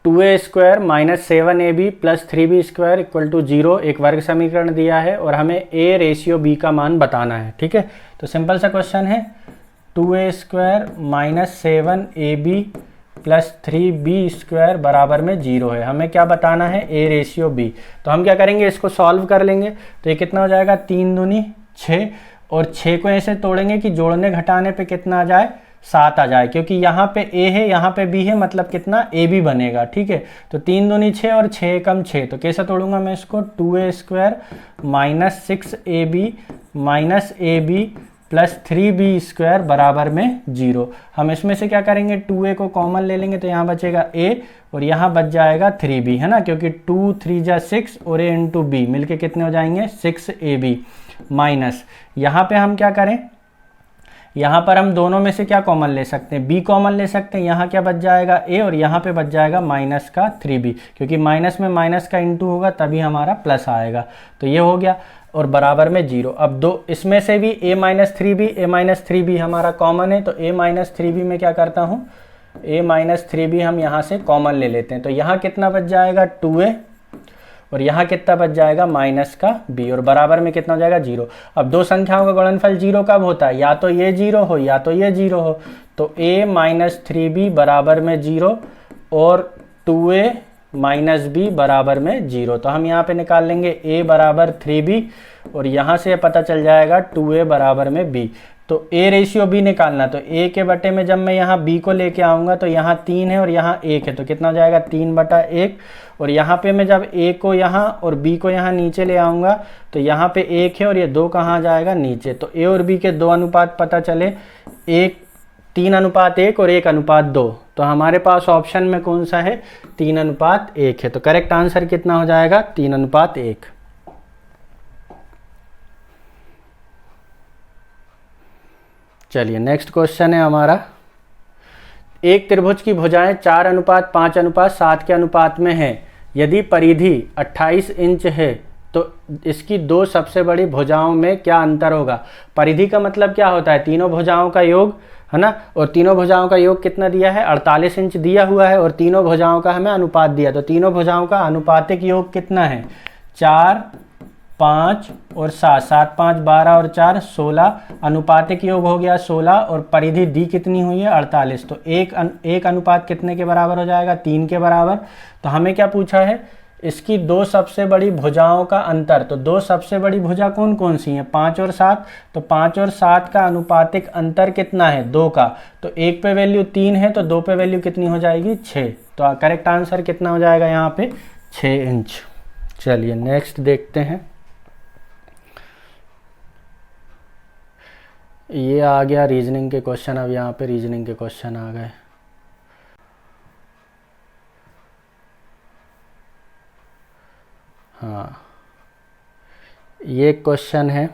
2a² minus 7ab plus 3b² equal to 0 एक वर्ग समीकरण दिया है और हमें a रेशियो b का मान बताना है। ठीक है, तो सिंपल सा क्वेश्चन है 2a² minus 7ab plus 3b² बराबर में 0 है। हमें क्या बताना है a रेशियो b। तो हम क्या करेंगे इसको सॉल्व कर लेंगे। तो ये कितना हो जाएगा 3 दूनी 6 और 6 को ऐसे तोड़ेंगे कि जोड़ने घटाने पे कितना आ जाए 7 आ जाए, क्योंकि यहाँ पे a है यहाँ पे b है मतलब कितना ab बनेगा। ठीक है, तो 3 दूनी 6 और 6 एकम 6, तो कैसे तोड़ूंगा मैं इसको 2a² minus 6ab minus ab plus 3b² बराबर में 0। हम इसमें से क्या करेंगे 2a को कॉमन ले लेंगे तो यहाँ बचेगा a और यहाँ बच जाएगा 3b है ना, क्योंकि 2 3 जा 6 और a इंटू b मिलके कितने हो जाएंगे 6ab माइनस यहाँ पे हम क्या करें, यहाँ पर हम दोनों में से क्या कॉमन ले सकते हैं b कॉमन ले सकते हैं। यहाँ क्या बच जाएगा a और यहाँ पे बच जाएगा माइनस का 3b, क्योंकि माइनस में माइनस का इंटू होगा तभी हमारा प्लस आएगा। तो ये हो गया और बराबर में 0। अब दो इसमें से भी a-3b हमारा कॉमन है, तो a-3b में क्या करता हूँ a-3b हम यहाँ से कॉमन ले लेते हैं। तो यहाँ कितना बच जाएगा 2a और यहाँ कितना बच जाएगा माइनस का b और बराबर में कितना हो जाएगा 0। अब दो संख्याओं का गुणनफल 0 कब होता है, या तो ये 0 हो या तो ये 0 हो। तो a-3b बराबर में 0 और 2a माइनस b बराबर में 0। तो हम यहाँ पे निकाल लेंगे a बराबर 3b और यहाँ से पता चल जाएगा 2a बराबर में b। तो a रेशियो b निकालना, तो a के बटे में जब मैं यहाँ b को लेके आऊँगा तो यहाँ 3 है और यहाँ 1 है, तो कितना हो जाएगा 3/1 और यहाँ पे मैं जब a को यहाँ और b को यहाँ नीचे ले आऊँगा तो यहाँ पे 1 है और ये 2 कहाँ जाएगा नीचे। तो a और b के 2 अनुपात पता चले, 3:1 और 1:2। तो हमारे पास ऑप्शन में कौन सा है 3:1 है। तो करेक्ट आंसर कितना हो जाएगा 3:1। चलिए नेक्स्ट क्वेश्चन है हमारा, एक त्रिभुज की भुजाएं 4:5:7 के अनुपात में है। यदि परिधि 28 इंच है तो इसकी दो सबसे बड़ी भुजाओं में क्या अंतर होगा। परिधि का मतलब क्या होता है, तीनों भुजाओं का योग है ना, और तीनों भुजाओं का योग कितना दिया है, 48 इंच दिया हुआ है, और तीनों भुजाओं का हमें अनुपात दिया, तो तीनों भुजाओं का अनुपातिक योग कितना है, 4, 5 और 7, 7, 5, 12 और 4, 16, अनुपातिक योग हो गया 16, और परिधि दी कितनी हुई है, 48, तो एक अनुपात कितने के बराबर हो जाएगा, 3 के बराबर। तो हमें क्या पूछा है, इसकी दो सबसे बड़ी भुजाओं का अंतर, तो दो सबसे बड़ी भुजा कौन कौन सी हैं, 5 और 7, तो 5 और 7 का अनुपातिक अंतर कितना है, 2 का, तो एक पे वैल्यू 3 है, तो 2 पे वैल्यू कितनी हो जाएगी, 6, तो करेक्ट आंसर कितना हो जाएगा यहाँ पे, 6 इंच। चलिए नेक्स्ट देखते हैं, ये आ गया रीजनिंग के क्वेश्चन। अब यहाँ पे रीजनिंग के क्वेश्चन आ गए। हाँ, ये क्वेश्चन है,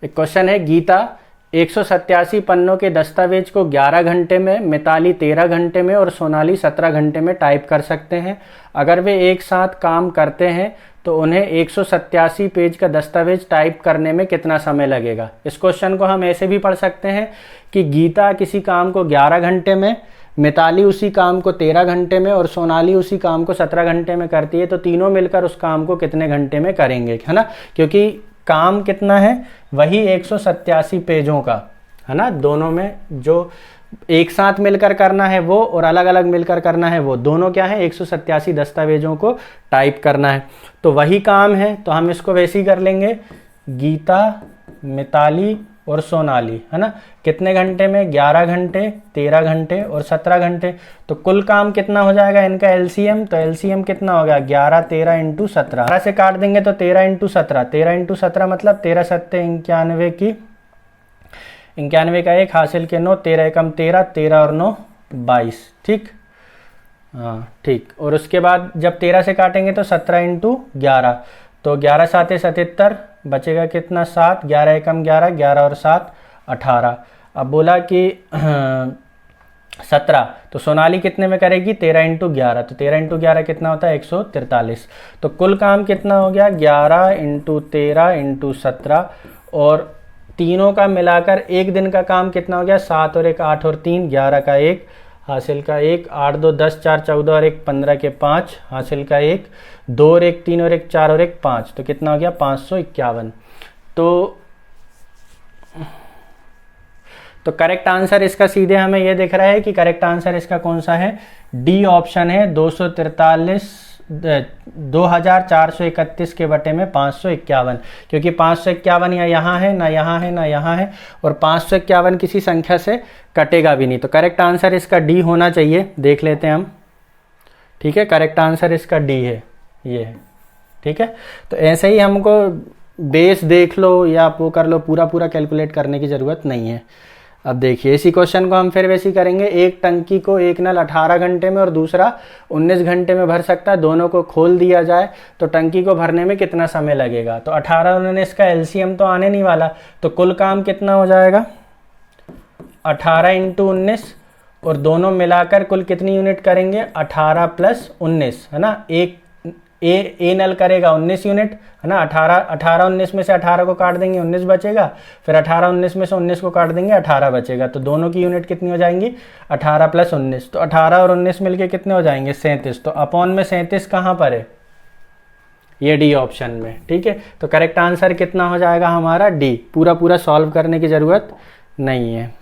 एक क्वेश्चन है, गीता 187 पन्नों के दस्तावेज को 11 घंटे में, मिताली 13 घंटे में और सोनाली 17 घंटे में टाइप कर सकते हैं। अगर वे एक साथ काम करते हैं तो उन्हें 187 पेज का दस्तावेज टाइप करने में कितना समय लगेगा। इस क्वेश्चन को हम ऐसे भी पढ़ सकते हैं कि गीता किसी काम को 11 घंटे में, मिताली उसी काम को 13 घंटे में और सोनाली उसी काम को 17 घंटे में करती है, तो तीनों मिलकर उस काम को कितने घंटे में करेंगे, है ना, क्योंकि काम कितना है, वही 187 पेजों का, है ना, दोनों में जो एक साथ मिलकर करना है वो और अलग अलग मिलकर करना है वो, दोनों क्या है, 187 दस्तावेजों को टाइप करना है, तो वही काम है, तो हम इसको वैसे ही कर लेंगे, गीता, मिताली और सोनाली, है ना, कितने घंटे में, 11 घंटे, 13 घंटे और 17 घंटे, तो कुल काम कितना हो जाएगा इनका एलसीएम, तो एलसीएम कितना हो गया, 11, 13 इंटू 17, 12 से काट देंगे तो 13 इंटू 17, 13 इंटू 17 मतलब 13 सत्ते 91 की, 91 का 1 हासिल के 9, 13 एकम 13, 13 और 9 22, ठीक, हाँ ठीक, और उसके बाद जब 13 से काटेंगे तो 17 इंटू 11, तो 11 साते 77, बचेगा कितना 7, 11 एकम 11, 11 और 7 18। अब बोला कि 17, तो सोनाली कितने में करेगी, 13 इंटू 11, तो 13 इंटू 11 कितना होता है, 143, तो कुल काम कितना हो गया, 11 इंटू 13 इंटू 17, और तीनों का मिलाकर एक दिन का काम कितना हो गया, 7 और 1 8 और 3 11 का 1 हासिल का 1, 8 2 10 4 14 और 1 15 के 5 हासिल का 1, 2 और 1 3 और 1 4 और 1 5, तो कितना हो गया 551। तो करेक्ट आंसर इसका सीधे हमें यह दिख रहा है कि करेक्ट आंसर इसका कौन सा है, डी ऑप्शन है, 2431 के बटे में 551, क्योंकि 551 या यहाँ है ना, यहाँ है ना, यहाँ है, और 551 किसी संख्या से कटेगा भी नहीं, तो करेक्ट आंसर इसका डी होना चाहिए। देख लेते हैं हम, ठीक है, करेक्ट आंसर इसका डी है, ये है, ठीक है। तो ऐसे ही हमको बेस देख लो या वो कर लो, पूरा पूरा कैलकुलेट करने की ज़रूरत नहीं है। अब देखिए इसी क्वेश्चन को हम फिर वैसे ही करेंगे, एक टंकी को एक नल 18 घंटे में और दूसरा 19 घंटे में भर सकता है, दोनों को खोल दिया जाए तो टंकी को भरने में कितना समय लगेगा, तो 18 और 19 का एलसीएम तो आने नहीं वाला, तो कुल काम कितना हो जाएगा 18 इंटू 19, और दोनों मिलाकर कुल कितनी यूनिट करेंगे 18 प्लस 19, है ना, एक ए नल करेगा 19 यूनिट, है ना, 18 19 में से 18 को काट देंगे 19 बचेगा, फिर 18 19 में से 19 को काट देंगे 18 बचेगा, तो दोनों की यूनिट कितनी हो जाएंगी 18 प्लस 19, तो 18 और 19 मिलके कितने हो जाएंगे 37, तो अपॉन में 37 कहाँ पर है, ये डी ऑप्शन में, ठीक है। तो करेक्ट आंसर कितना हो जाएगा हमारा डी, पूरा पूरा सॉल्व करने की ज़रूरत नहीं है।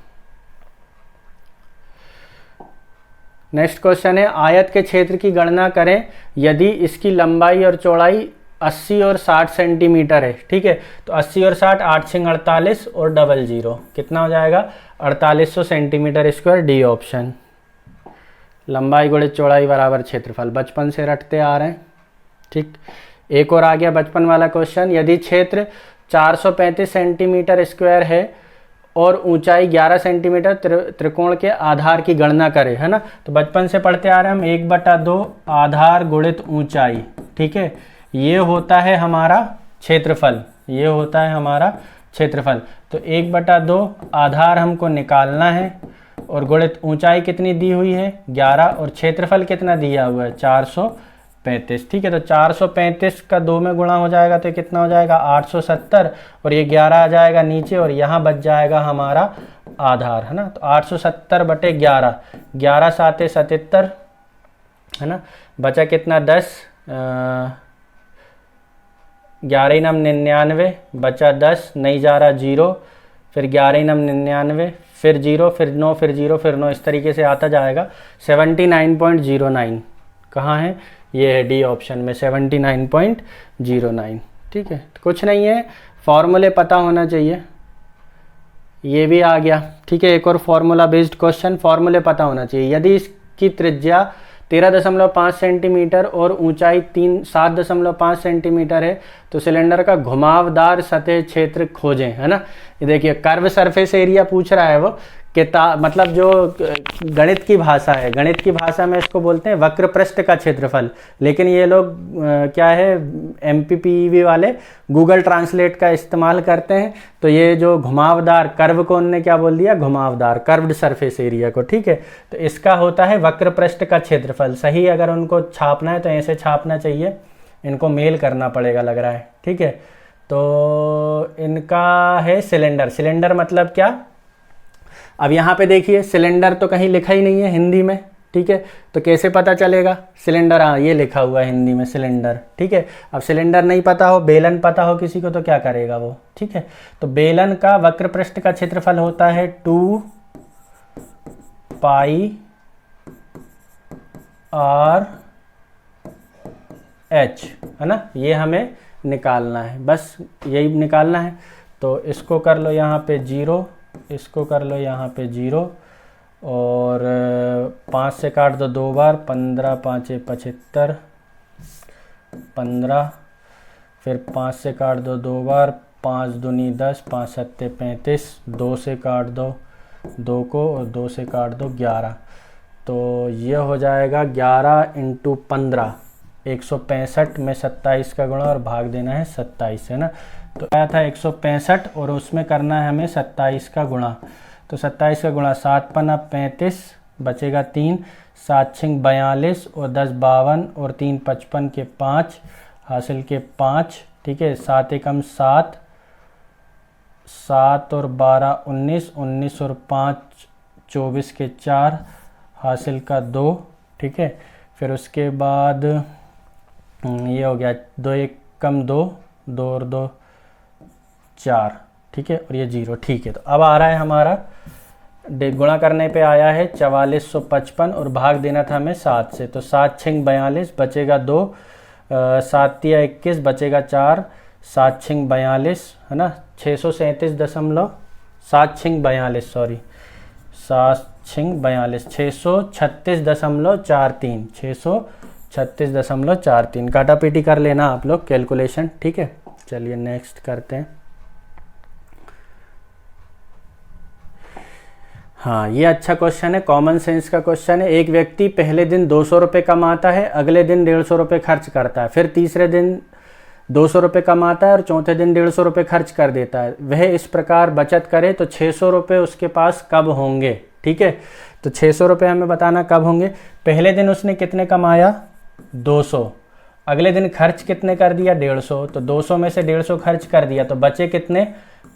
नेक्स्ट क्वेश्चन है, आयत के क्षेत्र की गणना करें यदि इसकी लंबाई और चौड़ाई 80 और 60 सेंटीमीटर है, ठीक है, तो 80 और 60 8 6 48 और 00 कितना हो जाएगा 4800 सेंटीमीटर स्क्वायर, डी ऑप्शन। लंबाई गुणित चौड़ाई बराबर क्षेत्रफल, बचपन से रटते आ रहे हैं, ठीक। एक और आ गया बचपन वाला क्वेश्चन, यदि क्षेत्र 435 सेंटीमीटर स्क्वायर है और ऊंचाई 11 सेंटीमीटर, त्रिकोण के आधार की गणना करें, है ना, तो बचपन से पढ़ते आ रहे हैं हम 1/2 आधार गुणित ऊंचाई, ठीक है, ये होता है हमारा क्षेत्रफल, ये होता है हमारा क्षेत्रफल, तो 1/2 आधार हमको निकालना है और गुणित ऊंचाई कितनी दी हुई है 11 और क्षेत्रफल कितना दिया हुआ है 435, ठीक है, तो 435 का 2 में गुणा हो जाएगा तो कितना हो जाएगा 870, और ये 11 आ जाएगा नीचे और यहाँ बच जाएगा हमारा आधार, है ना। तो 870/11, 11 7 77, है ना। बचा कितना 10, 11 नम 99, बचा 10, नहीं जा रहा 0, फिर 11 नम 99, फिर 0, फिर 9, फिर 0, फिर 9, इस तरीके से आता जाएगा। 79.09 कहाँ है, ये है डी ऑप्शन में 79.09। ठीक है, तो कुछ नहीं है, फॉर्मूले पता होना चाहिए, ये भी आ गया। ठीक है, एक और फॉर्मूला बेस्ड क्वेश्चन, फॉर्मूले पता होना चाहिए। यदि इसकी त्रिज्या 13.5 सेंटीमीटर और ऊंचाई 7.5 सेंटीमीटर है तो सिलेंडर का घुमावदार सतह क्षेत्र खोजें, है ना। ये देखिए कर्व सरफेस एरिया पूछ रहा है वो, मतलब जो गणित की भाषा है, गणित की भाषा में इसको बोलते हैं वक्र पृष्ठ का क्षेत्रफल, लेकिन ये लोग क्या है MPPEV वाले गूगल ट्रांसलेट का इस्तेमाल करते हैं, तो ये जो घुमावदार कर्व को उन्होंने क्या बोल दिया, घुमावदार, कर्व्ड सरफेस एरिया को। ठीक है, तो इसका होता है वक्र पृष्ठ का क्षेत्रफल। सही, अगर उनको छापना है तो ऐसे छापना चाहिए, इनको मेल करना पड़ेगा लग रहा है। ठीक है, तो इनका है सिलेंडर। सिलेंडर मतलब क्या, अब यहाँ पे देखिए सिलेंडर तो कहीं लिखा ही नहीं है हिंदी में। ठीक है, तो कैसे पता चलेगा सिलेंडर, हाँ ये लिखा हुआ है हिंदी में सिलेंडर। ठीक है, अब सिलेंडर नहीं पता हो, बेलन पता हो किसी को, तो क्या करेगा वो। ठीक है, तो बेलन का वक्र पृष्ठ का क्षेत्रफल होता है 2 पाई r h, है ना। ये हमें निकालना है, बस यही निकालना है। तो इसको कर लो यहाँ पे 0, इसको कर लो यहाँ पे 0, और 5 से काट दो 2 बार, 15 5 75, 15, फिर 5 से काट दो 2 बार, 5 दूनी 10, 5 7 35, 2 से काट दो 2 को, और 2 से काट दो 11, तो ये हो जाएगा 11 × 15, 165 में 27 का गुणा और भाग देना है 27, है ना। तो आया था 165 और उसमें करना है हमें 27 का गुणा, तो 27 का गुणा 7 पन्ना 35, बचेगा 3, 7 6 42 और 10 52 और 3 55 के 5, हासिल के 5। ठीक है, 7 एकम 7, 7 और 12 19, 19 और 5 24 के 4, हासिल का 2। ठीक है, फिर उसके बाद ये हो गया 2 एकम 2, 2 और 2 4। ठीक है, और ये 0। ठीक है, तो अब आ रहा है हमारा गुणा करने पे आया है 4455 और भाग देना था हमें 7 से, तो 7 6 42, बचेगा 2, 7 3 21, बचेगा 4, 7 6 42, है ना। 7 6 42 सॉरी, 7 6 42, 636.43, 636.43। काटा पीटी कर लेना आप लोग कैलकुलेशन। ठीक है, चलिए नेक्स्ट करते हैं। हाँ, ये अच्छा क्वेश्चन है, कॉमन सेंस का क्वेश्चन है। एक व्यक्ति पहले दिन 200 रुपये कमाता है, अगले दिन 150 रुपये खर्च करता है, फिर तीसरे दिन 200 रुपये कमाता है और चौथे दिन 150 रुपये खर्च कर देता है। वह इस प्रकार बचत करे तो 600 रुपये उसके पास कब होंगे। ठीक है, तो 600 रुपये हमें बताना कब होंगे। पहले दिन उसने कितने कमाया, 200, अगले दिन खर्च कितने कर दिया, 150, तो 200 में से 150 खर्च कर दिया, तो बचे कितने,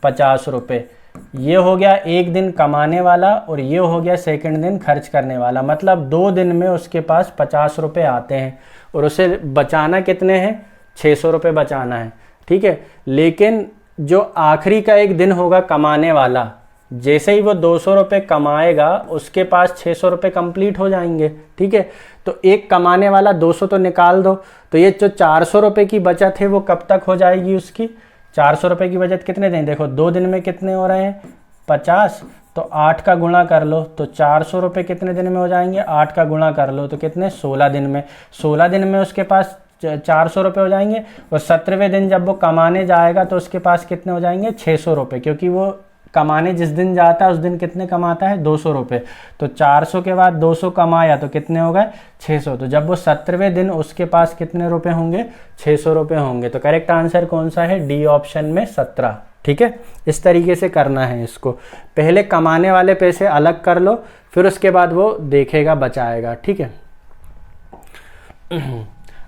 50 रुपये। ये हो गया एक दिन कमाने वाला और ये हो गया सेकंड दिन खर्च करने वाला, मतलब 2 दिन में उसके पास 50 रुपये आते हैं और उसे बचाना कितने हैं, 600 रुपये बचाना है। ठीक है, लेकिन जो आखिरी का एक दिन होगा कमाने वाला, जैसे ही वो 200 रुपये कमाएगा उसके पास 600 रुपये कंप्लीट हो जाएंगे। ठीक है, तो एक कमाने वाला 200 तो निकाल दो, तो ये जो 400 रुपये की बचत है वो कब तक हो जाएगी उसकी। 400 रुपये की बचत कितने दिन, देखो 2 दिन में कितने हो रहे हैं, 50, तो 8 का गुणा कर लो, तो 400 रुपये कितने दिन में हो जाएंगे, 8 का गुणा कर लो तो कितने, 16 दिन में। 16 दिन में उसके पास 400 रुपये हो जाएंगे और 17वें दिन जब वो कमाने जाएगा तो उसके पास कितने हो जाएंगे, 600 रुपये, क्योंकि वो कमाने जिस दिन जाता है उस दिन कितने कमाता है, 200 रुपये। तो 400 के बाद 200 कमाया तो कितने हो गए, 600। तो जब वो 17वें दिन उसके पास कितने रुपए होंगे, 600 रुपये होंगे। तो करेक्ट आंसर कौन सा है, डी ऑप्शन में 17। ठीक है, इस तरीके से करना है इसको। पहले कमाने वाले पैसे अलग कर लो, फिर उसके बाद वो देखेगा बचाएगा। ठीक है,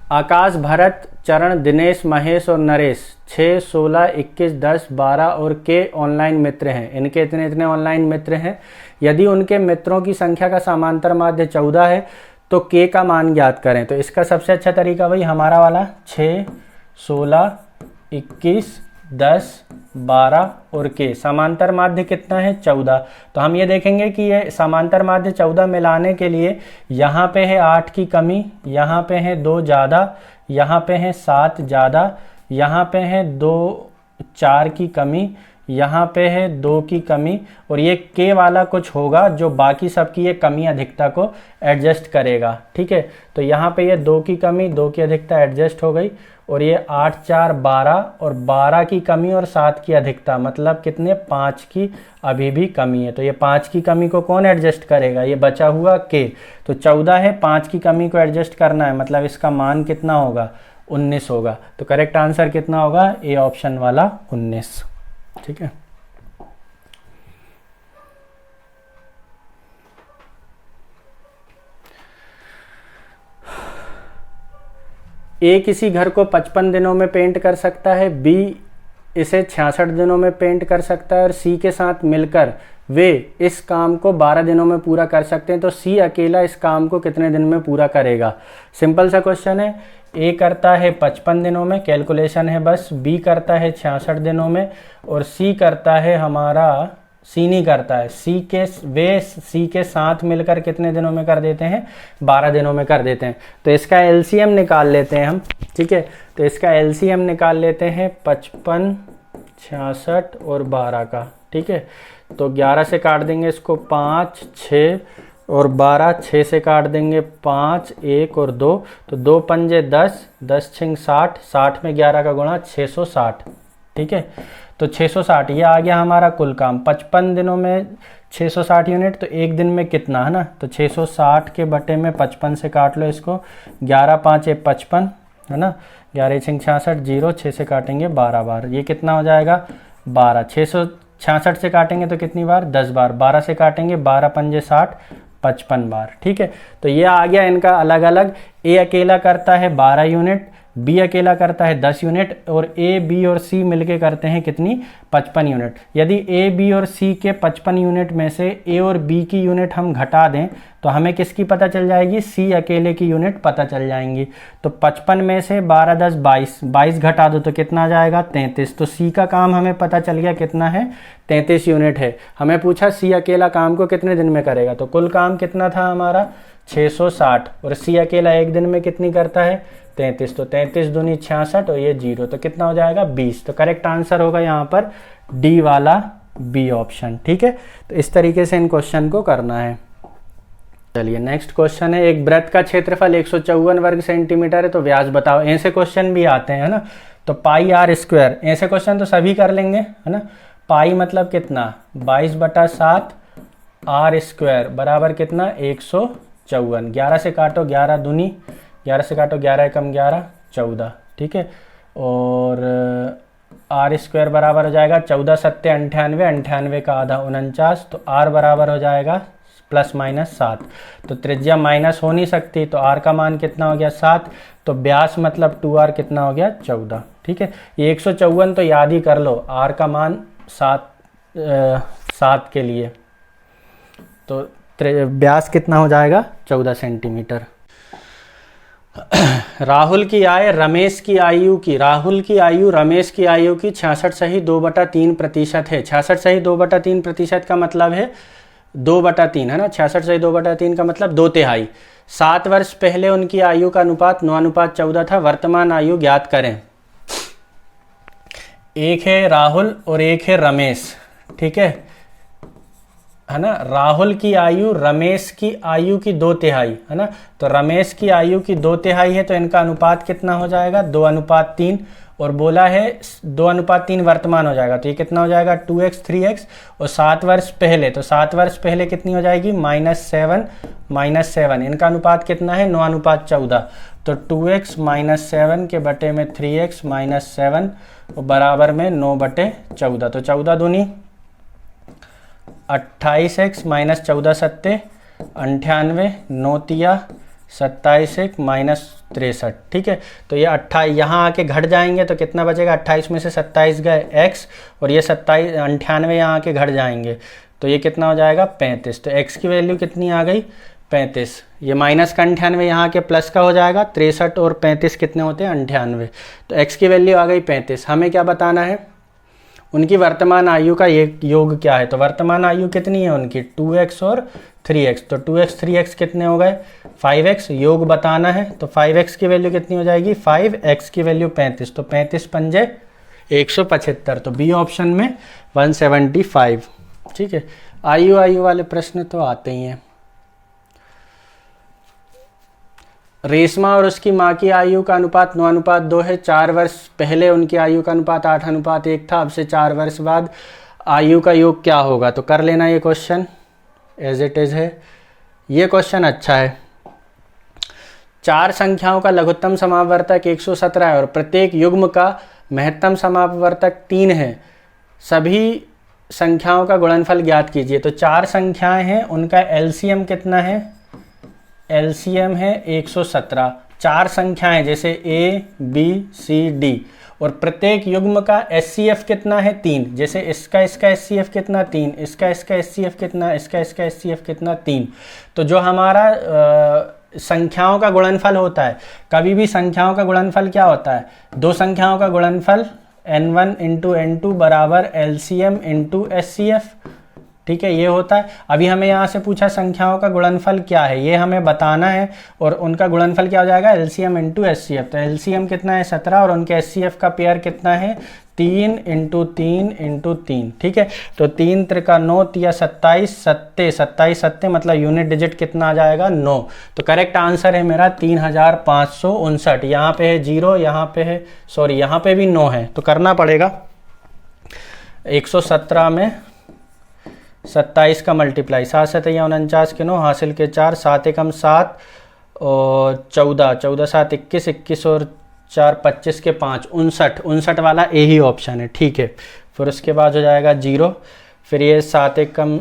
आकाश, भरत, चरण, दिनेश, महेश और नरेश 6, 16, 21, 10, 12 और के ऑनलाइन मित्र हैं। इनके इतने इतने ऑनलाइन मित्र हैं। यदि उनके मित्रों की संख्या का समांतर माध्य 14 है तो के का मान ज्ञात करें। तो इसका सबसे अच्छा तरीका भाई हमारा वाला 6, 16, 21, 10, 12 और के समांतर माध्य कितना है 14। तो हम ये देखेंगे कि ये समांतर माध्य 14 मिलाने के लिए यहाँ पे है 8 की कमी, यहाँ पे है 2 ज़्यादा, यहाँ पे है 7 ज़्यादा, यहाँ पे है 2 4 की कमी, यहाँ पे है 2 की कमी और ये के वाला कुछ होगा जो बाकी सबकी ये कमी अधिकता को एडजस्ट करेगा। ठीक है, तो यहाँ पे ये 2 की कमी 2 की अधिकता एडजस्ट हो गई और ये 8, 4, 12 और 12 की कमी और 7 की अधिकता मतलब कितने 5 की अभी भी कमी है। तो ये 5 की कमी को कौन एडजस्ट करेगा, ये बचा हुआ के। तो 14 है, 5 की कमी को एडजस्ट करना है मतलब इसका मान कितना होगा 19 होगा। तो करेक्ट आंसर कितना होगा ए ऑप्शन वाला 19। ठीक है, ए किसी घर को 55 दिनों में पेंट कर सकता है, बी इसे 66 दिनों में पेंट कर सकता है और सी के साथ मिलकर वे इस काम को 12 दिनों में पूरा कर सकते हैं। तो सी अकेला इस काम को कितने दिन में पूरा करेगा। सिंपल सा क्वेश्चन है। ए करता है 55 दिनों में, कैलकुलेशन है बस। बी करता है 66 दिनों में और सी करता है हमारा सी नहीं करता है, वे सी के साथ मिलकर कितने दिनों में कर देते हैं 12 दिनों में कर देते हैं। तो इसका एलसीएम निकाल लेते हैं हम। ठीक है, तो इसका एलसीएम निकाल लेते हैं 55, 66 और 12 का। ठीक है, तो 11 से काट देंगे इसको 5, 6 और 12, 6 से काट देंगे 5, 1 और 2, तो 2 पंजे 10, 10 छिंग 60, 60 में 11 का गुणा 660। ठीक है, तो 660 ये आ गया हमारा कुल काम। 55 दिनों में 660 यूनिट, तो एक दिन में कितना है ना, तो 660 के बटे में 55 से काट लो इसको। 11 5 55 है ना, 11 छिंग 66, 0 6 से काटेंगे 12 बार, ये कितना हो जाएगा 12। 666 से काटेंगे तो कितनी बार 10 बार, 12 से काटेंगे 12 पंजे 60, 55 बार। ठीक है, तो ये आ गया इनका अलग अलग। ए अकेला करता है 12 यूनिट, बी अकेला करता है 10 यूनिट और ए, बी और सी मिलके करते हैं कितनी 55 यूनिट। यदि ए, बी और सी के 55 यूनिट में से ए और बी की यूनिट हम घटा दें तो हमें किसकी पता चल जाएगी, सी अकेले की यूनिट पता चल जाएंगी। तो 55 में से 12 10 22, 22 घटा दो तो कितना आ जाएगा 33। तो सी का काम हमें पता चल गया कितना है 33 यूनिट है। हमें पूछा सी अकेला काम को कितने दिन में करेगा, तो कुल काम कितना था हमारा 660 और सी अकेला एक दिन में कितनी करता है 33। तो 33 दूनी 66 और ये 0, तो कितना हो जाएगा 20। तो करेक्ट आंसर होगा यहाँ पर डी वाला बी ऑप्शन। ठीक है, तो इस तरीके से इन क्वेश्चन को करना है। चलिए नेक्स्ट क्वेश्चन है, एक वृत्त का क्षेत्रफल 154 वर्ग सेंटीमीटर है, तो व्यास बताओ। ऐसे क्वेश्चन भी आते हैं ना, तो पाई आर स्क्वायर, ऐसे क्वेश्चन तो सभी कर लेंगे है ना। पाई मतलब कितना 22/7 आर स्क्वायर बराबर कितना 154। 11 से काटो 11 दूनी, 11 से काटो 11 एकम 11 14। ठीक है, और आर स्क्वायर बराबर हो जाएगा 14 सत्ते 98, 98 का आधा 49, तो आर बराबर हो जाएगा ±7। तो त्रिज्या माइनस हो नहीं सकती, तो आर का मान कितना हो गया 7। तो व्यास मतलब 2r कितना हो गया 14। ठीक है, ये 154 तो याद ही कर लो, आर का मान 7 के लिए, तो व्यास कितना हो जाएगा 14 सेंटीमीटर। राहुल की आय रमेश की आयु की, राहुल की आयु रमेश की आयु की 66 सही 2/3% है। 66 सही 2/3% का मतलब है 2/3 है ना। 66 सही 2/3 का मतलब 2/3। 7 वर्ष पहले उनकी आयु का अनुपात 9:14 था। वर्तमान आयु ज्ञात करें। एक है राहुल और एक है रमेश। ठीक है ना, राहुल की आयु रमेश की आयु की 2/3 है ना, तो रमेश की आयु की 2/3 है, तो इनका अनुपात कितना हो जाएगा 2:3। और बोला है 2:3 वर्तमान हो जाएगा, तो ये कितना हो जाएगा 2x 3x। और 7 वर्ष पहले, तो 7 वर्ष पहले कितनी हो जाएगी -7 इनका अनुपात कितना है 9:14। तो 2x - 7 के बटे में 3x - 7 बराबर में 9/14। तो 14 दूनी 28x - 14 सत्ते 98, 9 तिया 27 एक माइनस 63, ठीक है। तो ये 28 यहाँ आके घट जाएंगे तो कितना बचेगा, 28 में से 27 गए x, और ये 98 यहाँ आके घट जाएंगे तो ये कितना हो जाएगा 35। तो x की वैल्यू कितनी आ गई 35। ये माइनस का 98 यहाँ के प्लस का हो जाएगा, 63 और 35 कितने होते हैं 98। तो x की वैल्यू आ गई 35। हमें क्या बताना है, उनकी वर्तमान आयु का ये योग क्या है। तो वर्तमान आयु कितनी है उनकी 2x और 3x। तो 2x 3x कितने हो गए 5x, योग बताना है। तो 5x की वैल्यू कितनी हो जाएगी 5x की वैल्यू 35। तो 35 पंजे 175। तो बी ऑप्शन में 175, ठीक है। आयु वाले प्रश्न तो आते ही हैं। रेशमा और उसकी माँ की आयु का अनुपात 9:2 है। 4 वर्ष पहले उनकी आयु का अनुपात 8:1 था। अब से 4 वर्ष बाद आयु का योग क्या होगा। तो कर लेना ये क्वेश्चन एज इट इज है। ये क्वेश्चन अच्छा है। 4 संख्याओं का लघुत्तम समापवर्तक 117 है और प्रत्येक युग्म का महत्तम समापवर्तक 3 है। सभी संख्याओं का गुणनफल ज्ञात कीजिए। तो 4 संख्याएं हैं, उनका एलसीएम कितना है, एलसीएम है 117। 4 संख्याएं जैसे a b c d, और प्रत्येक युग्म का एचसीएफ कितना है 3। जैसे इसका एचसीएफ कितना 3, इसका एचसीएफ कितना, इसका एचसीएफ कितना 3। तो जो हमारा संख्याओं का गुणनफल होता है, कभी भी संख्याओं का गुणनफल क्या होता है, 2 संख्याओं का गुणनफल n1 इंटू n2 बराबर एलसीएम इंटू एचसीएफ, ठीक है, ये होता है। अभी हमें यहाँ से पूछा संख्याओं का गुणनफल क्या है, ये हमें बताना है, और उनका गुणनफल क्या हो जाएगा एलसीएम इंटू एचसीएफ। तो एलसीएम कितना है 17 और उनके एचसीएफ का पेयर कितना है 3 इंटू 3 इंटू 3, ठीक है। तो 3 त्रिका 9 या 27 सत्ते मतलब यूनिट डिजिट कितना आ जाएगा 9। तो करेक्ट आंसर है मेरा 3559। यहाँ पे है 0, यहाँ पे है सॉरी यहाँ पे भी 9 है, तो करना पड़ेगा 117 में 27 का मल्टीप्लाई, 7 7 49 के 9 हासिल के 4, 7 एकम 7 और 14 14 7 21 21 और 4 25 के 5 59 वाला ए ही ऑप्शन है, ठीक है। फिर उसके बाद हो जाएगा 0, फिर ये 7 एकम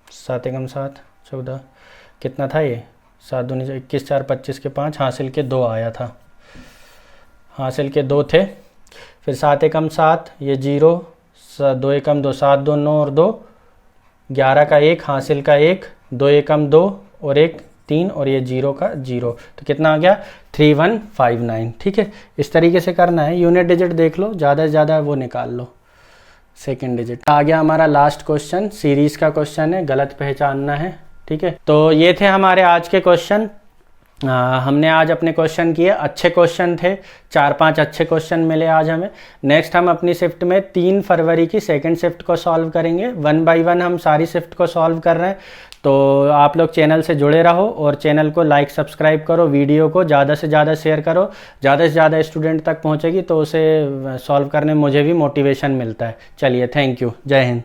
7 14 कितना था ये 7 दूनी 21 4 25 के 5 हासिल के 2 आया था, हासिल के 2 थे। फिर 7 एकम 7 ये 0, 2 एकम 2 7 2 9 और 2 11 का 1 हासिल का 1, 2 एकम 2 और 1 3 और ये 0 का 0। तो कितना आ गया 3159, ठीक है। इस तरीके से करना है। यूनिट डिजिट देख लो, ज़्यादा से ज़्यादा वो निकाल लो सेकंड डिजिट। आ गया हमारा लास्ट क्वेश्चन, सीरीज़ का क्वेश्चन है, गलत पहचानना है, ठीक है। तो ये थे हमारे आज के क्वेश्चन। हमने आज अपने क्वेश्चन किए, अच्छे क्वेश्चन थे, 4-5 अच्छे क्वेश्चन मिले आज हमें। नेक्स्ट हम अपनी शिफ्ट में 3 फरवरी की सेकंड शिफ्ट को सॉल्व करेंगे। 1 बाय 1 हम सारी शिफ्ट को सॉल्व कर रहे हैं। तो आप लोग चैनल से जुड़े रहो और चैनल को लाइक सब्सक्राइब करो, वीडियो को ज़्यादा से ज़्यादा शेयर करो, ज़्यादा से ज़्यादा स्टूडेंट तक पहुँचेगी तो उसे सॉल्व करने में मुझे भी मोटिवेशन मिलता है। चलिए, थैंक यू, जय हिंद।